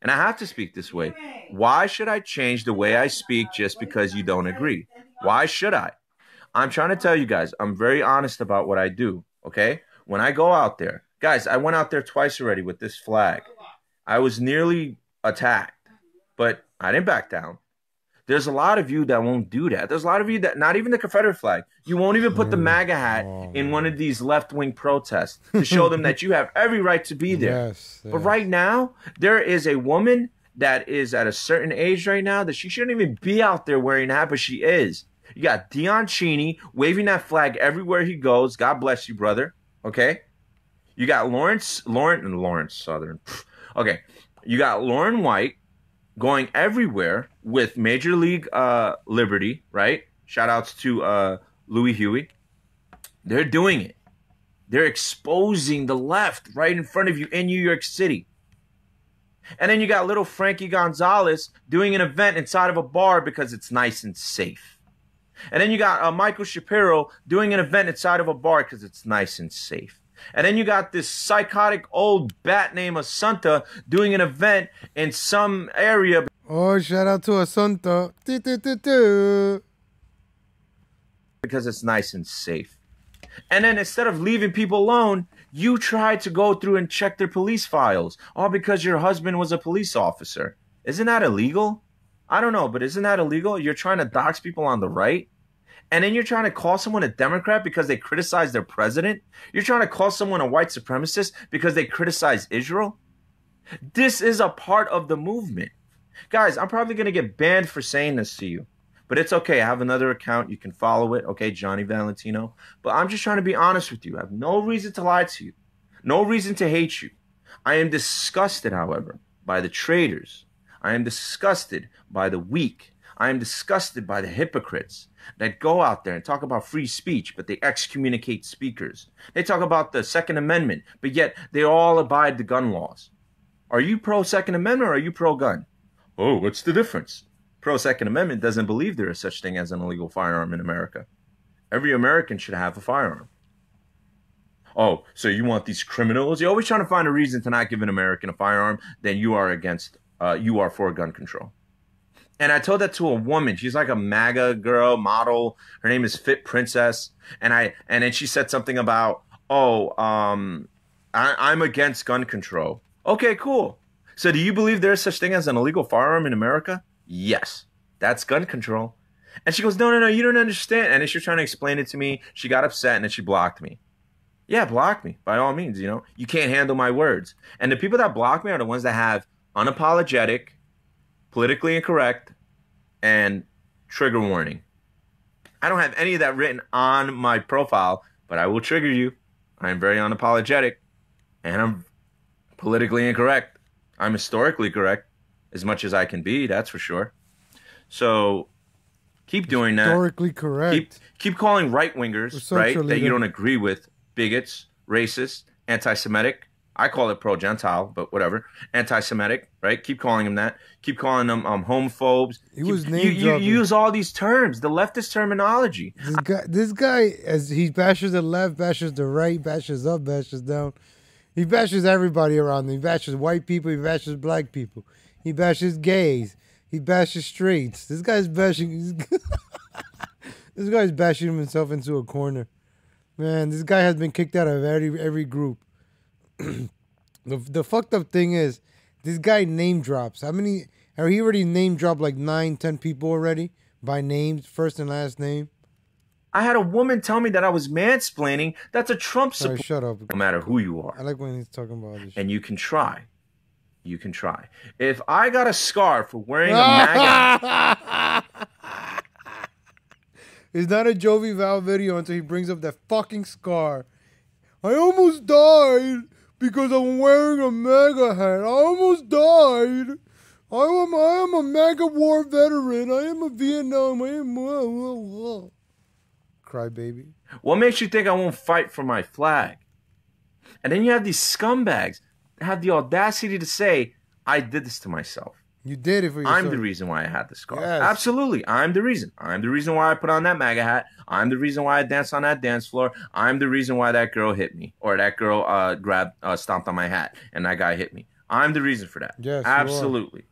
And I have to speak this way. Why should I change the way I speak just because you don't agree? Why should I? I'm trying to tell you guys, I'm very honest about what I do, okay? When I go out there, guys, I went out there twice already with this flag. I was nearly attacked, but I didn't back down. There's a lot of you that won't do that. There's a lot of you that, not even the Confederate flag, you won't even put the MAGA hat in one of these left-wing protests to show them that you have every right to be there. Yes. But right now, there is a woman that is at a certain age right now that she shouldn't even be out there wearing that, but she is. You got Dion Cheney waving that flag everywhere he goes. God bless you, brother. Okay? You got Lawrence Southern. Okay. You got Lauren White going everywhere with Major League Liberty, right? Shout outs to Louis Huey. They're doing it. They're exposing the left right in front of you in New York City. And then you got little Frankie Gonzalez doing an event inside of a bar because it's nice and safe. And then you got Michael Shapiro doing an event inside of a bar because it's nice and safe. And then you got this psychotic old bat named Assunta doing an event in some area. Oh, shout out to Assunta. Because it's nice and safe. And then instead of leaving people alone, you try to go through and check their police files. All because your husband was a police officer. Isn't that illegal? I don't know, but isn't that illegal? You're trying to dox people on the right? And then you're trying to call someone a Democrat because they criticize their president? You're trying to call someone a white supremacist because they criticize Israel? This is a part of the movement. Guys, I'm probably going to get banned for saying this to you. But it's okay. I have another account. You can follow it. Okay, Johnny Valentino. But I'm just trying to be honest with you. I have no reason to lie to you. No reason to hate you. I am disgusted, however, by the traitors. I am disgusted by the weak. I am disgusted by the hypocrites that go out there and talk about free speech, but they excommunicate speakers. They talk about the Second Amendment, but yet they all abide the gun laws. Are you pro-Second Amendment or are you pro-gun? Oh, what's the difference? Pro-Second Amendment doesn't believe there is such thing as an illegal firearm in America. Every American should have a firearm. Oh, so you want these criminals? You're always trying to find a reason to not give an American a firearm, then you are for gun control. And I told that to a woman. She's like a MAGA girl model. Her name is Fit Princess. And then she said something about, I'm against gun control. Okay, cool. So do you believe there is such thing as an illegal firearm in America? Yes. That's gun control. And she goes, no, you don't understand. And then she was trying to explain it to me. She got upset and then she blocked me. Yeah, block me by all means. You can't handle my words. And the people that block me are the ones that have unapologetic, politically incorrect, and trigger warning. I don't have any of that written on my profile, but I will trigger you. I am very unapologetic, and I'm politically incorrect. I'm historically correct, as much as I can be, that's for sure. So keep doing that. Historically correct. Keep calling right-wingers, right, that you don't agree with, bigots, racist, anti-Semitic. I call it pro-Gentile, but whatever. Anti-Semitic, right? Keep calling them that. Keep calling them homophobes. You use all these terms, the leftist terminology. This guy, as he bashes the left, bashes the right, bashes up, bashes down. He bashes everybody around him. He bashes white people. He bashes black people. He bashes gays. He bashes straights. This guy's bashing. This guy's bashing himself into a corner. Man, this guy has been kicked out of every group. The fucked up thing is, this guy name drops. How many? He already name dropped like 9, 10 people already by names, first and last name. I had a woman tell me that I was mansplaining. That's a Trump support. Right, shut up. No matter who you are. I like when he's talking about this. And you can try. You can try. If I got a scar for wearing a MAGA... It's not a Jovi Val video until he brings up that fucking scar. I almost died because I'm wearing a MAGA hat. I almost died. I am a MAGA war veteran. I am a Vietnam. I am... Cry baby. What makes you think I won't fight for my flag? And then you have these scumbags that have the audacity to say, I did this to myself. You did it for yourself. I'm the reason why I had the scar. Yes. Absolutely. I'm the reason. I'm the reason why I put on that MAGA hat. I'm the reason why I danced on that dance floor. I'm the reason why that girl hit me. Or that girl stomped on my hat and that guy hit me. I'm the reason for that. Yes, absolutely.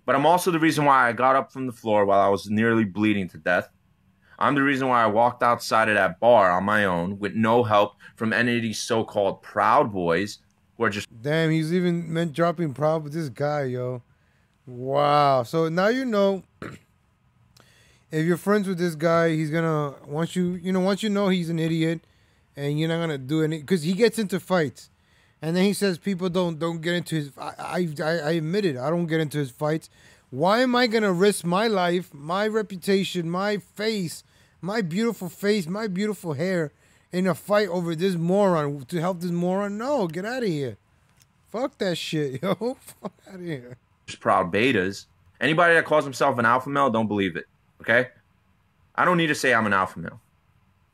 But I'm also the reason why I got up from the floor while I was nearly bleeding to death. I'm the reason why I walked outside of that bar on my own with no help from any of these so-called Proud Boys who are just... Damn, he's even dropping Proud with this guy, yo. Wow. So now you know, if you're friends with this guy, he's gonna once you know he's an idiot, and you're not gonna do any, because he gets into fights, and then he says people don't get into his. I admit it. I don't get into his fights. Why am I gonna risk my life, my reputation, my face, my beautiful face, my beautiful hair, in a fight over this moron to help this moron? No, get out of here. Fuck that shit, yo. Fuck out of here. Proud betas. Anybody that calls himself an alpha male, don't believe it. Okay? I don't need to say I'm an alpha male.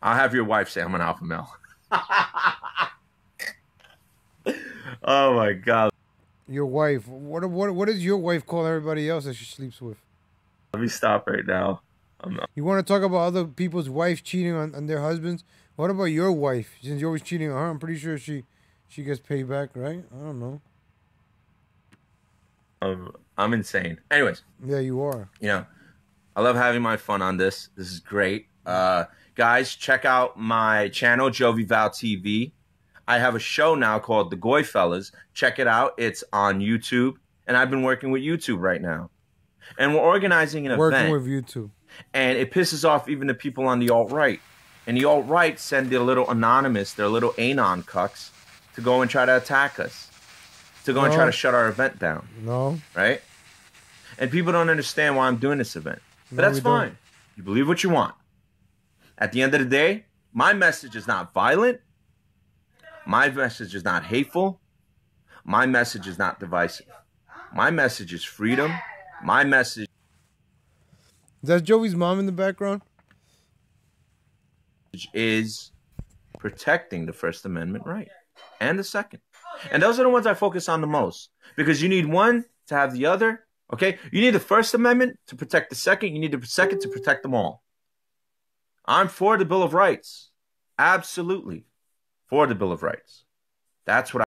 I'll have your wife say I'm an alpha male. Oh my God. Your wife. What does your wife call everybody else that she sleeps with? Let me stop right now. You want to talk about other people's wives cheating on their husbands? What about your wife? Since you're always cheating on her, I'm pretty sure she gets paid back, right? I don't know. I'm insane. Anyways. Yeah, you are. I love having my fun on this. This is great. Guys, check out my channel, Jovi Val TV. I have a show now called The Goy Fellas. Check it out. It's on YouTube. And I've been working with YouTube right now. And we're organizing an event. Working with YouTube. And it pisses off even the people on the alt-right. And the alt-right send their little anonymous, their little anon cucks, to go and try to attack us. To go and try to shut our event down. No. Right? And people don't understand why I'm doing this event. But that's fine. You believe what you want. At the end of the day, my message is not violent. My message is not hateful. My message is not divisive. My message is freedom. My message... That's Joey's mom in the background? Is protecting the First Amendment right and the Second. And those are the ones I focus on the most, because you need one to have the other. Okay, you need the First Amendment to protect the Second. You need the Second to protect them all. I'm for the Bill of Rights, absolutely for the Bill of Rights. That's what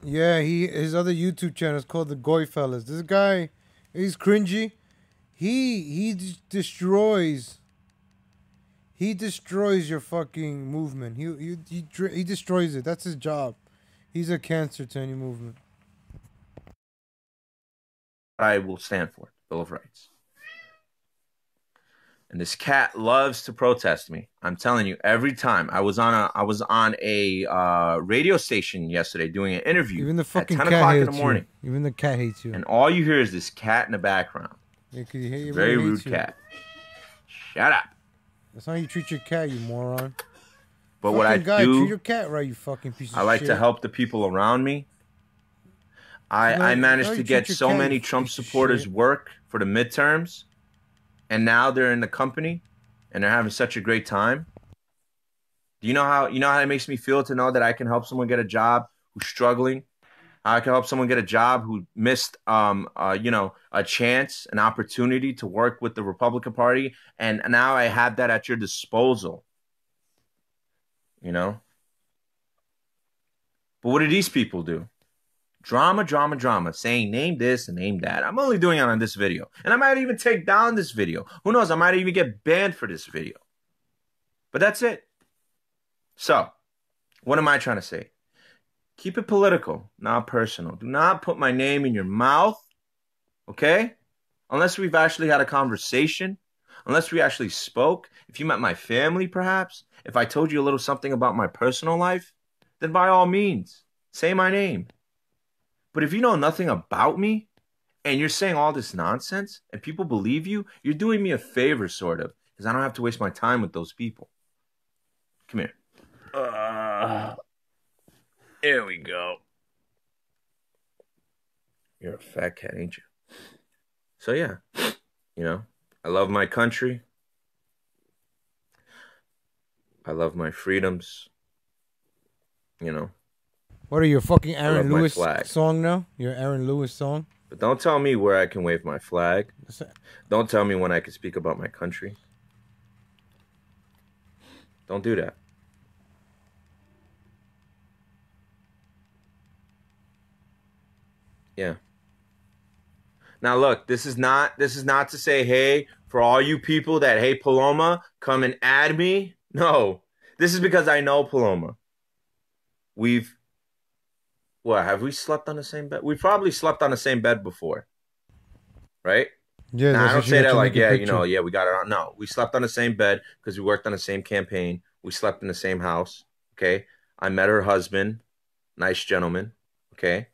Yeah, his other YouTube channel is called The Goy Fellas. This guy, he's cringy. He destroys. He destroys your fucking movement. He destroys it. That's his job. He's a cancer to any movement. I will stand for, Bill of Rights. And this cat loves to protest me. I'm telling you, every time I was on a radio station yesterday doing an interview. Even the fucking at 10 cat o'clock hates in the morning. you. Even the cat hates you. And all you hear is this cat in the background. Yeah, he very really rude cat. Shut up. That's how you treat your cat, you moron. But fucking what I guy, do, treat your cat right, you fucking piece of shit. I like to help the people around me. I managed to get so many Trump supporters work for the midterms, and now they're in the company, and they're having such a great time. Do you know how it makes me feel to know that I can help someone get a job who's struggling? I can help someone get a job who missed, a chance, an opportunity to work with the Republican Party, and now I have that at your disposal. You know? But what do these people do? Drama, drama, drama, saying name this and name that. I'm only doing it on this video. And I might even take down this video. Who knows? I might even get banned for this video. But that's it. So, what am I trying to say? Keep it political, not personal. Do not put my name in your mouth, okay? Unless we've actually had a conversation, unless we actually spoke. If you met my family, perhaps, if I told you a little something about my personal life, then by all means, say my name. But if you know nothing about me, and you're saying all this nonsense, and people believe you, you're doing me a favor, sort of, because I don't have to waste my time with those people. Come here. Here we go. You're a fat cat, ain't you? So yeah, I love my country. I love my freedoms. What are your fucking Aaron Lewis song now? Your Aaron Lewis song? But don't tell me where I can wave my flag. Don't tell me when I can speak about my country. Don't do that. Yeah. Now look, this is not to say, hey, for all you people that hate Paloma, come and add me. No. This is because I know Paloma. Have we slept on the same bed? We probably slept on the same bed before. Right? Yeah. Now, I don't say that like, we got it on. No, we slept on the same bed because we worked on the same campaign. We slept in the same house. Okay? I met her husband. Nice gentleman. Okay?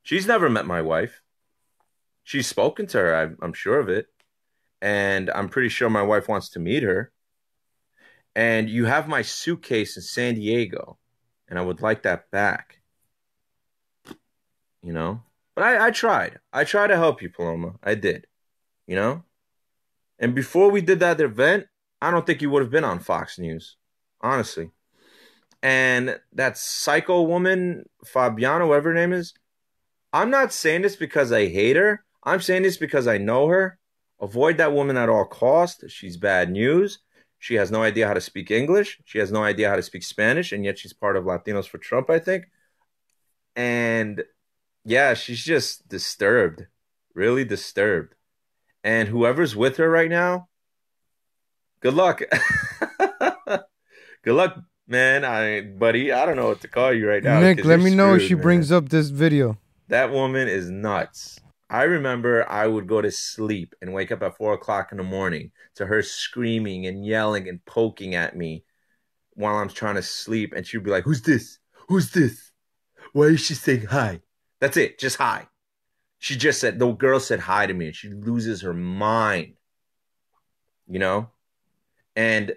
She's never met my wife. She's spoken to her, I'm sure of it. And I'm pretty sure my wife wants to meet her. And you have my suitcase in San Diego. And I would like that back. But I tried. I tried to help you, Paloma. I did. And before we did that event, I don't think you would have been on Fox News. Honestly. And that psycho woman, Fabiana, whatever her name is, I'm not saying this because I hate her. I'm saying this because I know her. Avoid that woman at all costs. She's bad news. She has no idea how to speak English. She has no idea how to speak Spanish, and yet she's part of Latinos for Trump, I think. And yeah, she's just disturbed. Really disturbed. And whoever's with her right now, good luck. Good luck, man. Buddy, I don't know what to call you right now. Nick, let me know if she brings up this video. That woman is nuts. I remember I would go to sleep and wake up at 4 o'clock in the morning to her screaming and yelling and poking at me while I'm trying to sleep. And she'd be like, who's this? Who's this? Why is she saying hi? That's it. Just hi. She just said, the girl said hi to me, and she loses her mind. And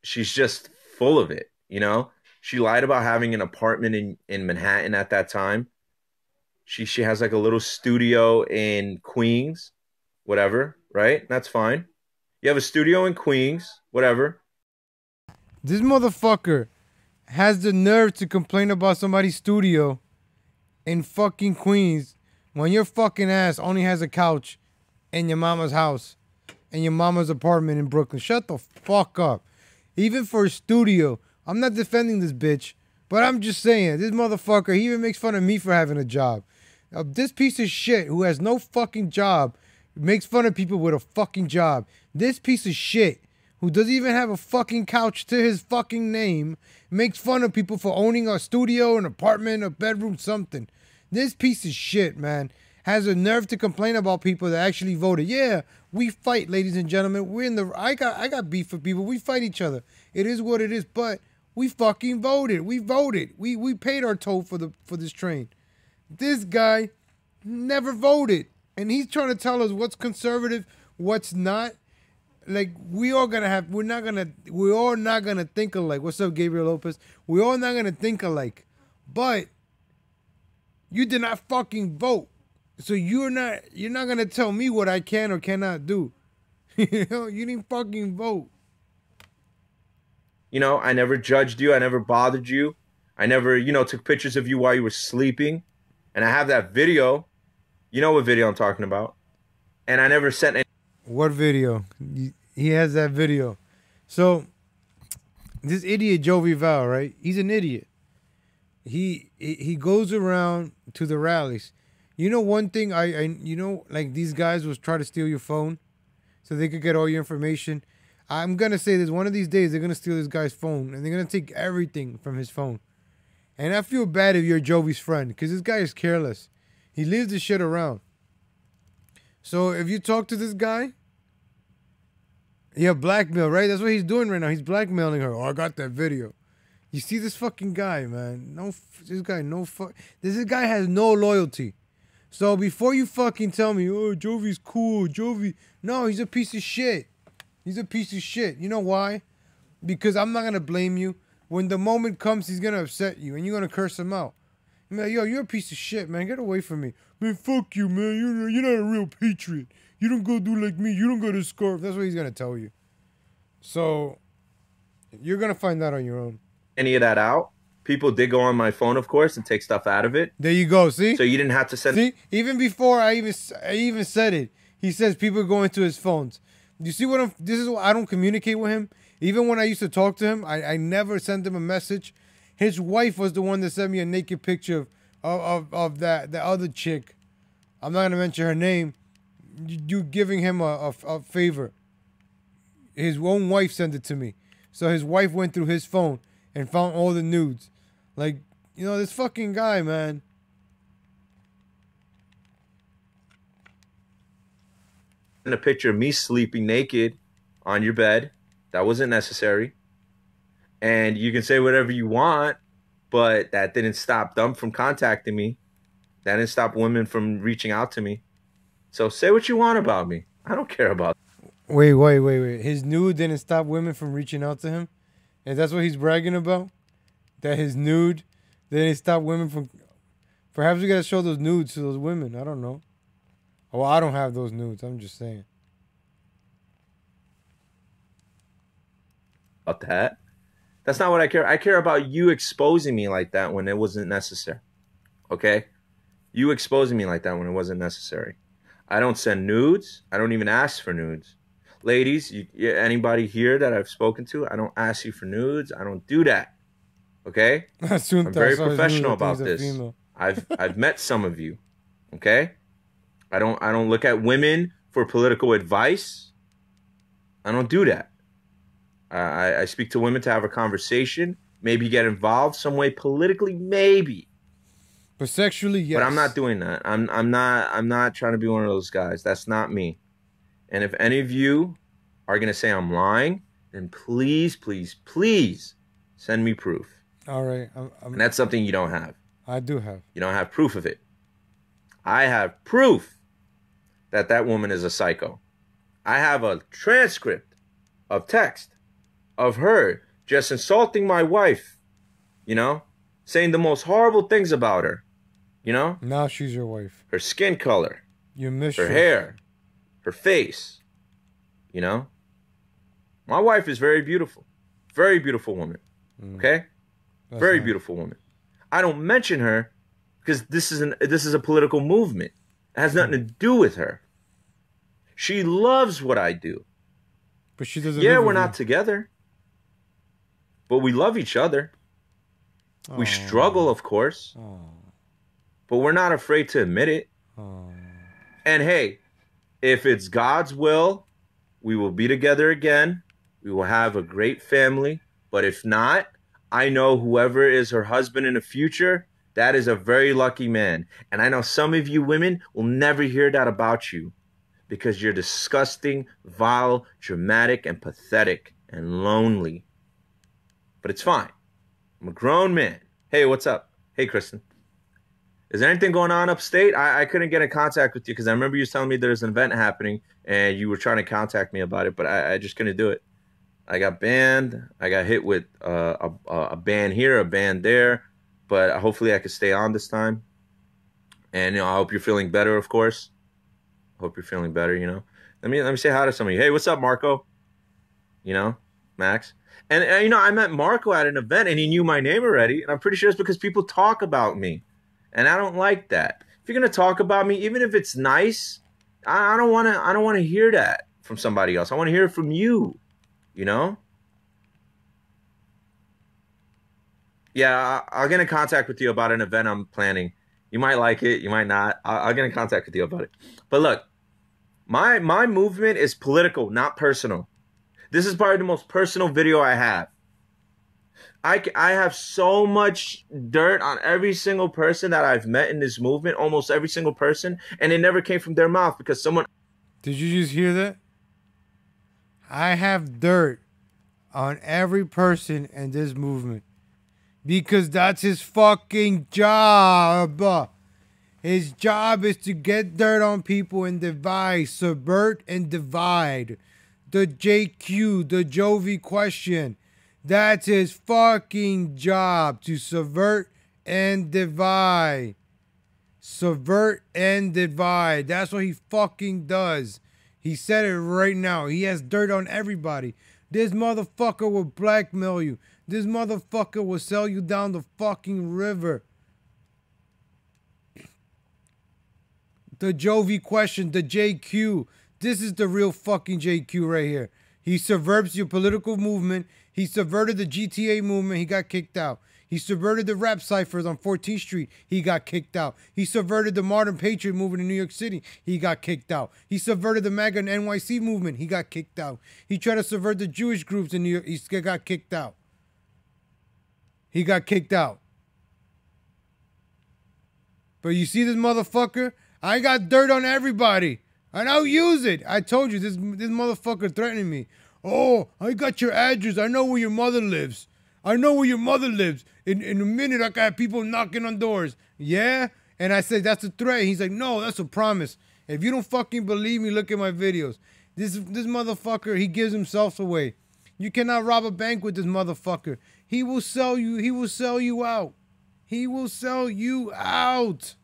she's just full of it. She lied about having an apartment in Manhattan at that time. She has like a little studio in Queens. whatever, right? That's fine. You have a studio in Queens, whatever. This motherfucker has the nerve to complain about somebody's studio in fucking Queens when your fucking ass only has a couch in your mama's house and your mama's apartment in Brooklyn. Shut the fuck up. Even for a studio, I'm not defending this bitch, but I'm just saying, this motherfucker, he even makes fun of me for having a job. This piece of shit who has no fucking job makes fun of people with a fucking job. This piece of shit who doesn't even have a fucking couch to his fucking name makes fun of people for owning a studio, an apartment, a bedroom, something. This piece of shit, man, has a nerve to complain about people that actually voted. Yeah, we fight, ladies and gentlemen. We're in the. I got beef for people. We fight each other. It is what it is. But we fucking voted. We voted. We paid our toll for this train. This guy never voted, and he's trying to tell us what's conservative, what's not. Like we're all not gonna think alike. What's up, Gabriel Lopez? We're all not gonna think alike, but you did not fucking vote, so you're not gonna tell me what I can or cannot do. You know, you didn't fucking vote. You know, I never judged you. I never bothered you. I never, took pictures of you while you were sleeping. And I have that video. You know what video I'm talking about. And I never sent any. What video? He has that video. So, this idiot Jovi Val, right? He's an idiot. He goes around to the rallies. You know one thing, like these guys was try to steal your phone so they could get all your information. I'm going to say this, one of these days they're going to steal this guy's phone and they're going to take everything from his phone. And I feel bad if you're Jovi's friend because this guy is careless. He leaves this shit around. So if you talk to this guy, yeah, blackmail, right? That's what he's doing right now. He's blackmailing her. Oh, I got that video. You see this fucking guy, man. This guy has no loyalty. So before you fucking tell me, oh, Jovi's cool, Jovi. No, he's a piece of shit. He's a piece of shit. You know why? Because I'm not going to blame you. When the moment comes, he's going to upset you and you're going to curse him out. Man, yo, you're a piece of shit, man. Get away from me. Man, fuck you, man. You're not a real patriot. You don't go do like me. You don't go to scarf. That's what he's going to tell you. So, you're going to find that on your own. Any of that out. People did go on my phone, of course, and take stuff out of it. There you go, see? So you didn't have to send... See? Even before I even said it, he says people go into his phones. You see what this is why I don't communicate with him. Even when I used to talk to him, I never sent him a message. His wife was the one that sent me a naked picture of that other chick. I'm not gonna mention her name. You giving him a favor. His own wife sent it to me. So his wife went through his phone and found all the nudes. Like, this fucking guy, man. And a picture of me sleeping naked on your bed. That wasn't necessary. And you can say whatever you want, but that didn't stop them from contacting me. That didn't stop women from reaching out to me. So say what you want about me. I don't care about it. Wait. His nude didn't stop women from reaching out to him? And that's what he's bragging about? That his nude didn't stop women from... Perhaps we gotta show those nudes to those women. I don't know. Well, I don't have those nudes. I'm just saying. About that. That's not what I care. I care about you exposing me like that when it wasn't necessary. Okay? You exposing me like that when it wasn't necessary. I don't send nudes. I don't even ask for nudes. Ladies, anybody here that I've spoken to, I don't ask you for nudes. I don't do that. Okay? I'm very professional about this. I've met some of you. Okay? I don't look at women for political advice. I don't do that. I speak to women to have a conversation, maybe get involved some way politically, maybe. But sexually, yes. But I'm not doing that. I'm not trying to be one of those guys. That's not me. And if any of you are gonna say I'm lying, then please send me proof. All right. And that's something you don't have. I do have. You don't have proof of it. I have proof that woman is a psycho. I have a transcript of text of her just insulting my wife, saying the most horrible things about her, Now she's your wife. Her skin color, Your mistress. her hair, her face, you know? My wife is very beautiful. Very beautiful woman. Okay? Very beautiful woman. I don't mention her because this is a political movement. It has nothing to do with her. She loves what I do. But she doesn't. Yeah, we're not together. But we love each other. Aww. We struggle, of course. Aww. But we're not afraid to admit it. Aww. And hey, if it's God's will, we will be together again. We will have a great family. But if not, I know whoever is her husband in the future, that is a very lucky man. And I know some of you women will never hear that about you because you're disgusting, vile, dramatic, and pathetic and lonely. But it's fine. I'm a grown man. Hey, what's up? Hey, Kristen. Is there anything going on upstate? I couldn't get in contact with you because I remember you was telling me there's an event happening and you were trying to contact me about it, but I just couldn't do it. I got banned. I got hit with a ban here, a ban there, but hopefully I can stay on this time. And I hope you're feeling better, of course. I hope you're feeling better. Let me say hi to some of you. Hey, what's up, Marco? Max. And I met Marco at an event and he knew my name already, and I'm pretty sure it's because people talk about me, and I don't like that. If you're gonna talk about me, even if it's nice, I don't want to hear that from somebody else. I want to hear it from you. Yeah, I'll get in contact with you about an event I'm planning. You might like it, you might not. I'll get in contact with you about it. But look, my movement is political, not personal. This is probably the most personal video I have. I have so much dirt on every single person that I've met in this movement, almost every single person, and it never came from their mouth because someone... Did you just hear that? I have dirt on every person in this movement because that's his fucking job. His job is to get dirt on people and divide, subvert and divide. The JQ, the Jovi question. That's his fucking job, to subvert and divide. Subvert and divide. That's what he fucking does. He said it right now. He has dirt on everybody. This motherfucker will blackmail you. This motherfucker will sell you down the fucking river. The Jovi question, the JQ. This is the real fucking JQ right here. He subverts your political movement. He subverted the GTA movement. He got kicked out. He subverted the rap ciphers on 14th Street. He got kicked out. He subverted the modern patriot movement in New York City. He got kicked out. He subverted the MAGA and NYC movement. He got kicked out. He tried to subvert the Jewish groups in New York. He got kicked out. He got kicked out. But you see this motherfucker? I got dirt on everybody. And I'll use it. I told you, this motherfucker threatening me. Oh, I got your address. I know where your mother lives. I know where your mother lives. In a minute, I got people knocking on doors. Yeah? And I said, that's a threat. He's like, no, that's a promise. If you don't fucking believe me, look at my videos. This motherfucker, he gives himself away. You cannot rob a bank with this motherfucker. He will sell you. He will sell you out. He will sell you out.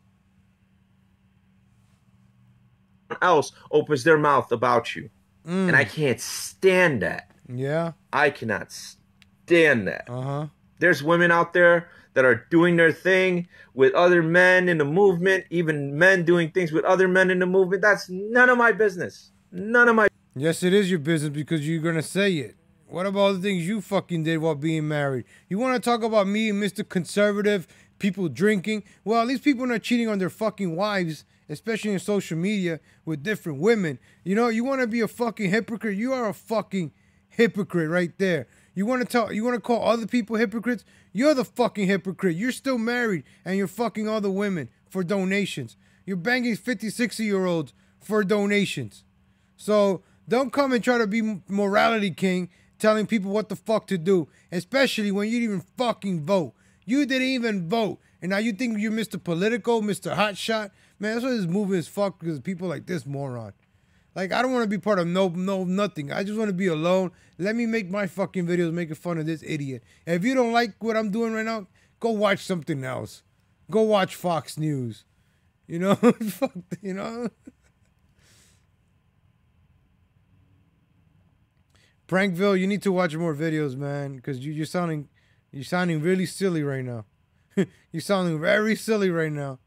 Else opens their mouth about you. And I can't stand that. Yeah. I cannot stand that. Uh-huh. There's women out there that are doing their thing with other men in the movement, even men doing things with other men in the movement. That's none of my business. None of my... Yes, it is your business because you're going to say it. What about the things you fucking did while being married? You want to talk about me and Mr. Conservative, people drinking? Well, these people are not cheating on their fucking wives, especially in social media with different women. You know, you want to be a fucking hypocrite? You are a fucking hypocrite right there. You want to call other people hypocrites? You're the fucking hypocrite. You're still married and you're fucking other women for donations. You're banging 50, 60-year-olds for donations. So don't come and try to be morality king telling people what the fuck to do, especially when you didn't even fucking vote. You didn't even vote. And now you think you're Mr. Political, Mr. Hotshot? Man, that's why this movement is fucked, because people like this moron. Like, I don't want to be part of nothing. I just want to be alone. Let me make my fucking videos making fun of this idiot. And if you don't like what I'm doing right now, go watch something else. Go watch Fox News. You know? Fuck, you know? Prankville, you need to watch more videos, man, because you're sounding really silly right now. You're sounding very silly right now.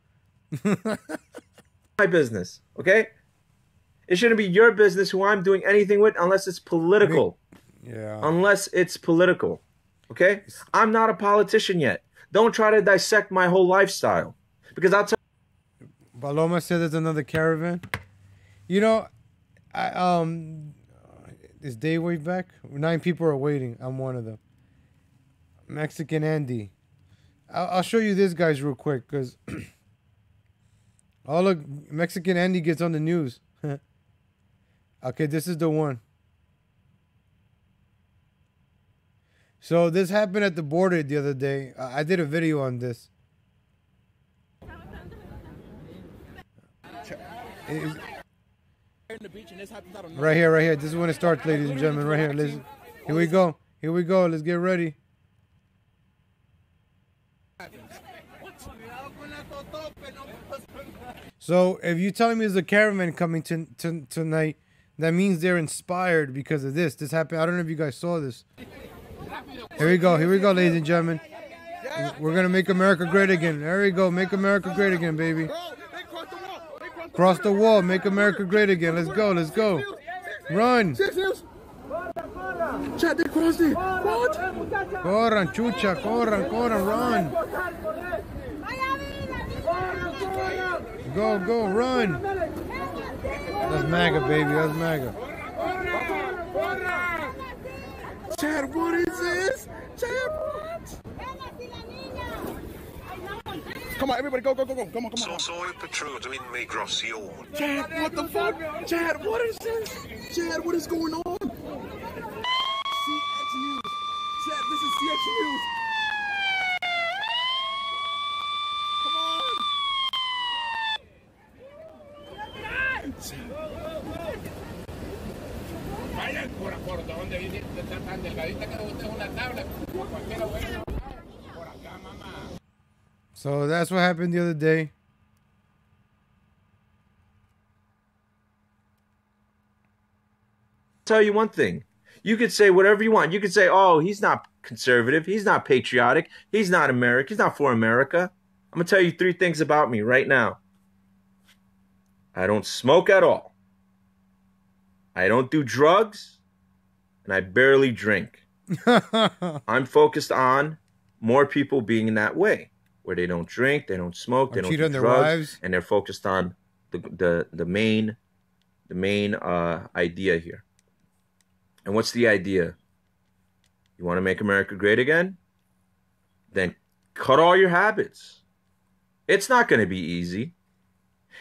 My business, okay? It shouldn't be your business who I'm doing anything with unless it's political. Yeah. Unless it's political, okay? I'm not a politician yet. Don't try to dissect my whole lifestyle, because I'll tell. Paloma said there's another caravan. You know, is Daywave back? 9 people are waiting. I'm one of them. Mexican Andy. I'll show you this guys real quick, because oh look, Mexican Andy gets on the news. Okay, this is the one. So this happened at the border the other day. I did a video on this. Right here, right here. This is when it starts, ladies and gentlemen. Right here. Listen. Here we go. Here we go. Let's get ready. So if you're telling me there's a caravan coming tonight, that means they're inspired because of this. This happened. I don't know if you guys saw this. Here we go. Here we go, ladies and gentlemen. We're going to make America great again. There we go. Make America great again, baby. Cross the wall. Make America great again. Let's go. Let's go. Run. Chat, they crossed it. What? Corran, chucha. Corran, corran. Run. Go, go. Run. That's MAGA, baby. That's MAGA. Chad, what is this? Chad, what? Come on, everybody, go, go, go, go. Come on, come on. Soy protrudo in migración. Chad, what the fuck? Chad, what is this? Chad, what is going on? CX News. Chad, this is CX News. Come on. Vaya por donde viene, está tan delgadita que usted es una tabla. Cualquiera bueno. Por acá, mamá. So that's what happened the other day. Tell you one thing. You could say whatever you want. You could say, oh, he's not conservative. He's not patriotic. He's not American. He's not for America. I'm going to tell you 3 things about me right now. I don't smoke at all. I don't do drugs. And I barely drink. I'm focused on more people being in that way, where they don't drink, they don't smoke, they don't do drugs, and they're focused on the main idea here. And what's the idea? You want to make America great again? Then cut all your habits. It's not going to be easy.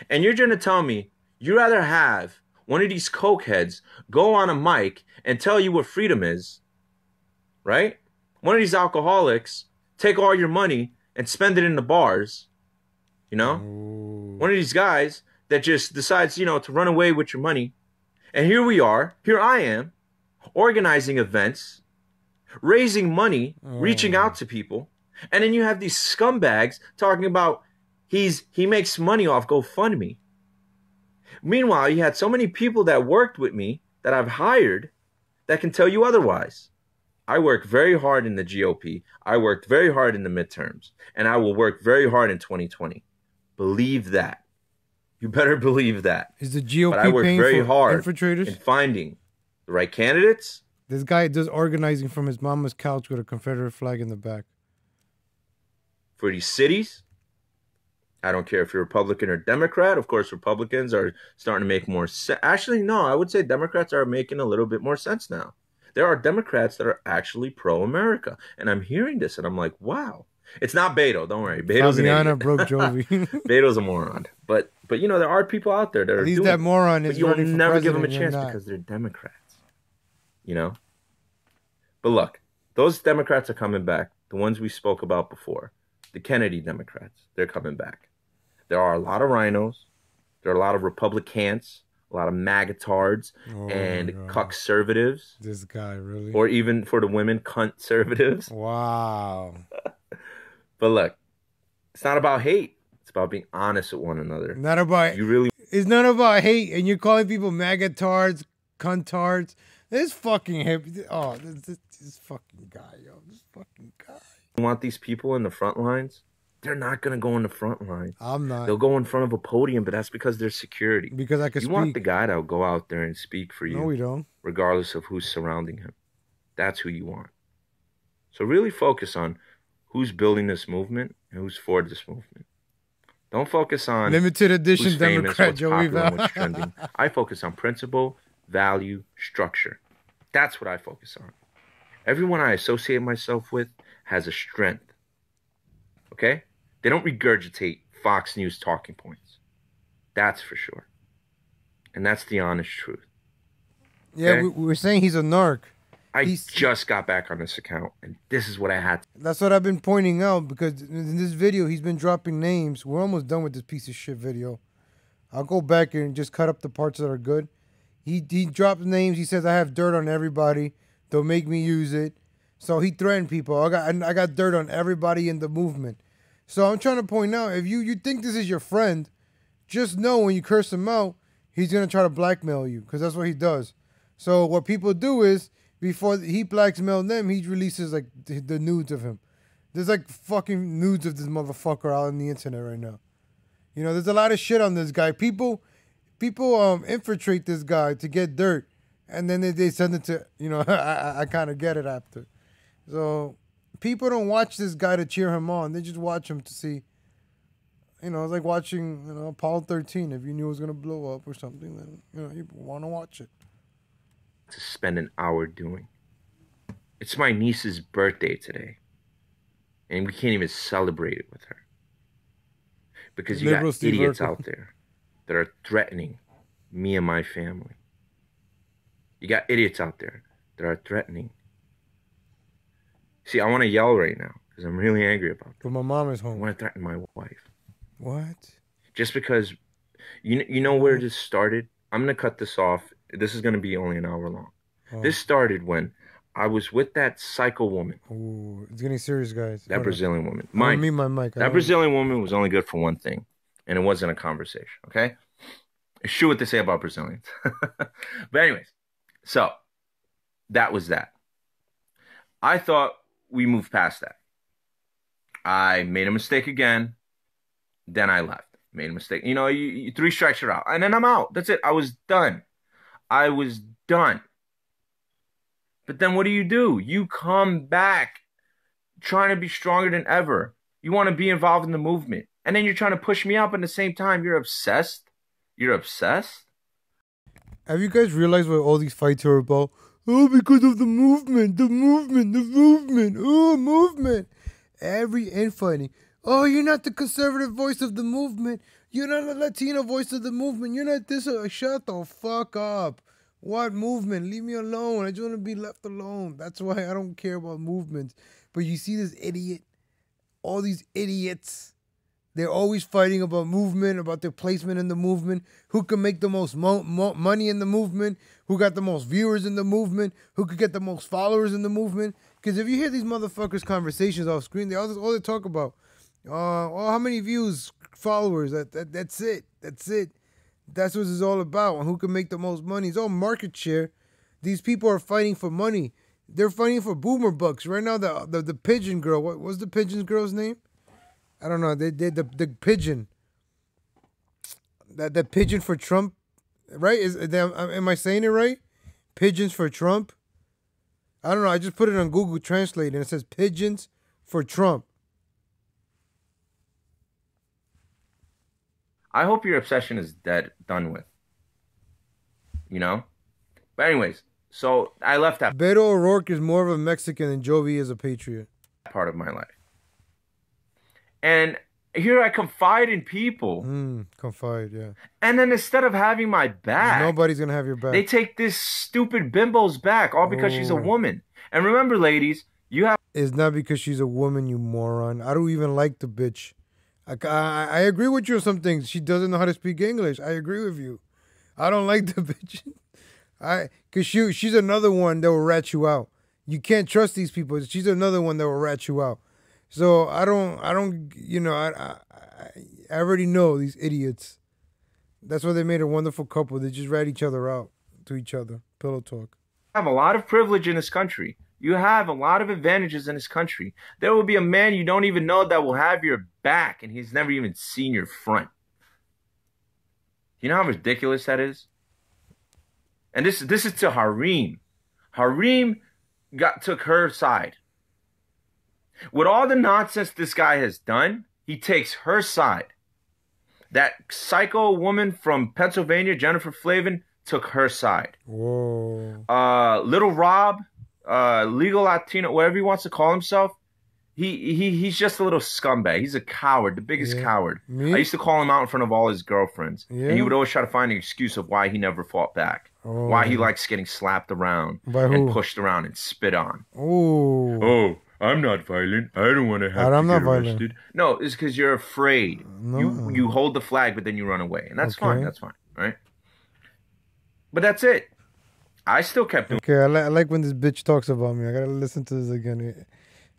And you're going to tell me you'd rather have one of these cokeheads go on a mic and tell you what freedom is, right? One of these alcoholics take all your money and spend it in the bars, you know? Ooh. One of these guys that just decides, you know, to run away with your money. And here we are, here I am, organizing events, raising money, reaching out to people. And then you have these scumbags talking about he makes money off GoFundMe. Meanwhile, you had so many people that worked with me that I've hired that can tell you otherwise. I worked very hard in the GOP. I worked very hard in the midterms. And I will work very hard in 2020. Believe that. You better believe that. Is the GOP but I worked paying very for hard infiltrators? in finding the right candidates. This guy does organizing from his mama's couch with a Confederate flag in the back. For these cities. I don't care if you're Republican or Democrat. Of course, Republicans are starting to make more sense. Actually, no, I would say Democrats are making a little bit more sense now. There are Democrats that are actually pro-America. And I'm hearing this and I'm like, wow. It's not Beto, don't worry. Beto's an idiot. broke Jovi. Beto's a moron. But you know, there are people out there that are doing that moron is but you'll never give them a president, chance because they're Democrats. You know? But look, those Democrats are coming back. The ones we spoke about before. The Kennedy Democrats. They're coming back. There are a lot of rhinos. There are a lot of Republicans, a lot of MAGA-tards, and cuck-servatives. This guy, really? Or even for the women, cunt-servatives. Wow. But look, it's not about hate. It's about being honest with one another. It's not about hate, and you're calling people MAGA-tards, cunt-tards. This fucking hip. Oh, this fucking guy, yo. This fucking guy. You want these people in the front lines? They're not going to go in the front line. I'm not. They'll go in front of a podium, but that's because they're security. Because I can You speak. want the guy that'll go out there and speak for you. No, we don't. Regardless of who's surrounding him. That's who you want. So really focus on who's building this movement and who's for this movement. Don't focus on limited edition who's famous, Democrat what's Joey popular, and Val. what's trending. I focus on principle, value, structure. That's what I focus on. Everyone I associate myself with has a strength. Okay? They don't regurgitate Fox News talking points. That's for sure. And that's the honest truth. Yeah, Okay? we're saying he's a narc. I just got back on this account, and this is what I had to. That's what I've been pointing out, because in this video, he's been dropping names. We're almost done with this piece of shit video. I'll go back and just cut up the parts that are good. He drops names. He says, I have dirt on everybody. They'll make me use it. So he threatened people. I got dirt on everybody in the movement. So I'm trying to point out, if you think this is your friend, just know when you curse him out, he's going to try to blackmail you, because that's what he does. So what people do is, before he blackmails them, he releases like the nudes of him. There's like fucking nudes of this motherfucker out on the internet right now. You know, there's a lot of shit on this guy. People infiltrate this guy to get dirt, and then they send it to, you know, I kind of get it after. So people don't watch this guy to cheer him on. They just watch him to see, you know, it's like watching, you know, Apollo 13. If you knew it was going to blow up or something, then, you know, you want to watch it. To spend an hour doing. It's my niece's birthday today, and we can't even celebrate it with her because you got idiots out there that are threatening me and my family. You got idiots out there that are threatening. See, I want to yell right now because I'm really angry about this. But my mom is I home. want to threaten my wife. What? Just because, you know where this started? I'm going to cut this off. This is going to be only an hour long. Oh. This started when I was with that psycho woman. Ooh, it's getting serious, guys. That Brazilian woman. My mic. That Brazilian woman was only good for one thing, and it wasn't a conversation, okay? It's true what they say about Brazilians. But anyways, so that was that. I thought we moved past that. I made a mistake again. Then I left. Made a mistake. You know, you 3 strikes, you're out. And then I'm out. That's it. I was done. I was done. But then what do? You come back trying to be stronger than ever. You want to be involved in the movement. And then you're trying to push me up, and at the same time, you're obsessed. You're obsessed? Have you guys realized what all these fights are about? Oh, because of the movement. Oh, movement. Every infighting. Oh, you're not the conservative voice of the movement. You're not the Latino voice of the movement. You're not this. Shut the fuck up. What movement? Leave me alone. I just want to be left alone. That's why I don't care about movements. But you see this idiot, all these idiots, they're always fighting about movement, about their placement in the movement, who can make the most money in the movement, who got the most viewers in the movement, who could get the most followers in the movement. Because if you hear these motherfuckers' conversations off screen, all they talk about, how many views, followers, that's it. That's what it's all about, and who can make the most money. It's all market share. These people are fighting for money. They're fighting for boomer bucks. Right now, the pigeon girl, what was the pigeon girl's name? I don't know. They did the pigeon. That pigeon for Trump, right? Am I saying it right? Pigeons for Trump? I don't know. I just put it on Google Translate, and it says pigeons for Trump. I hope your obsession is done with. You know? But anyways, so I left that Beto O'Rourke is more of a Mexican than Jovi is a patriot. Part of my life. And here I confide in people. Confide, yeah. And then instead of having my back, nobody's going to have your back. They take this stupid bimbo's back, all because she's a woman. And remember, ladies, you have... It's not because she's a woman, you moron. I don't even like the bitch. I agree with you on some things. She doesn't know how to speak English. I agree with you. I don't like the bitch. Because she's another one that will rat you out. You can't trust these people. She's another one that will rat you out. So I don't, you know, I already know these idiots. That's why they made a wonderful couple. They just rat each other out to each other. Pillow talk. have a lot of privilege in this country. You have a lot of advantages in this country. There will be a man you don't even know that will have your back, and he's never even seen your front. You know how ridiculous that is? And this is to Harim. Harim took her side. With all the nonsense this guy has done, he takes her side. That psycho woman from Pennsylvania, Jennifer Flavin, took her side. Whoa. Little Rob, legal Latino, whatever he wants to call himself, he's just a little scumbag. He's a coward, the biggest coward. Me? I used to call him out in front of all his girlfriends. Yeah. And he would always try to find an excuse of why he never fought back. Oh. Why he likes getting slapped around By and who? pushed around and spit on. Oh. Oh, I'm not violent. I don't want to have I'm to not get violent. arrested. No, it's because you're afraid. No. You hold the flag, but then you run away. And that's fine. Okay. That's fine. Right? But that's it. I still kept doing Okay, I like when this bitch talks about me. I gotta listen to this again.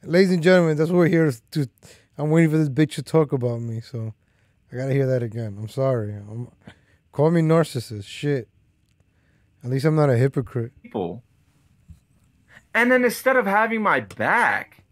Ladies and gentlemen, that's what we're here to. I'm waiting for this bitch to talk about me, so I gotta hear that again. I'm sorry. Call me narcissist. Shit. At least I'm not a hypocrite. people. And then instead of having my back,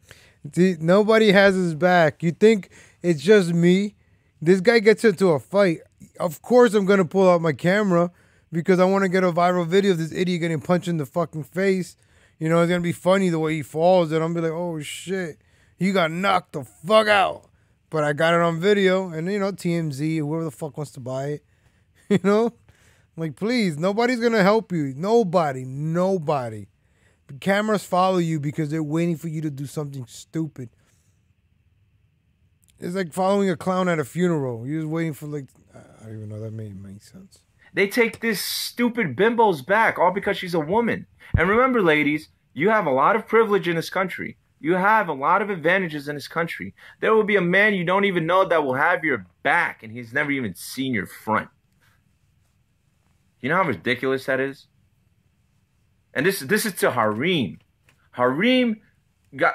See, nobody has his back. You think it's just me? This guy gets into a fight. Of course I'm gonna pull out my camera because I want to get a viral video of this idiot getting punched in the fucking face. You know, it's gonna be funny the way he falls, and I'm be like, oh shit, he got knocked the fuck out. But I got it on video, and you know, TMZ, whoever the fuck wants to buy it, you know, like please, nobody's gonna help you. Nobody. The cameras follow you because they're waiting for you to do something stupid. It's like following a clown at a funeral. You're just waiting for like, I don't even know that made sense. they take this stupid bimbo's back all because she's a woman. And remember, ladies, you have a lot of privilege in this country. You have a lot of advantages in this country. There will be a man you don't even know that will have your back, and he's never even seen your front. You know how ridiculous that is? And this is to Harim. Harim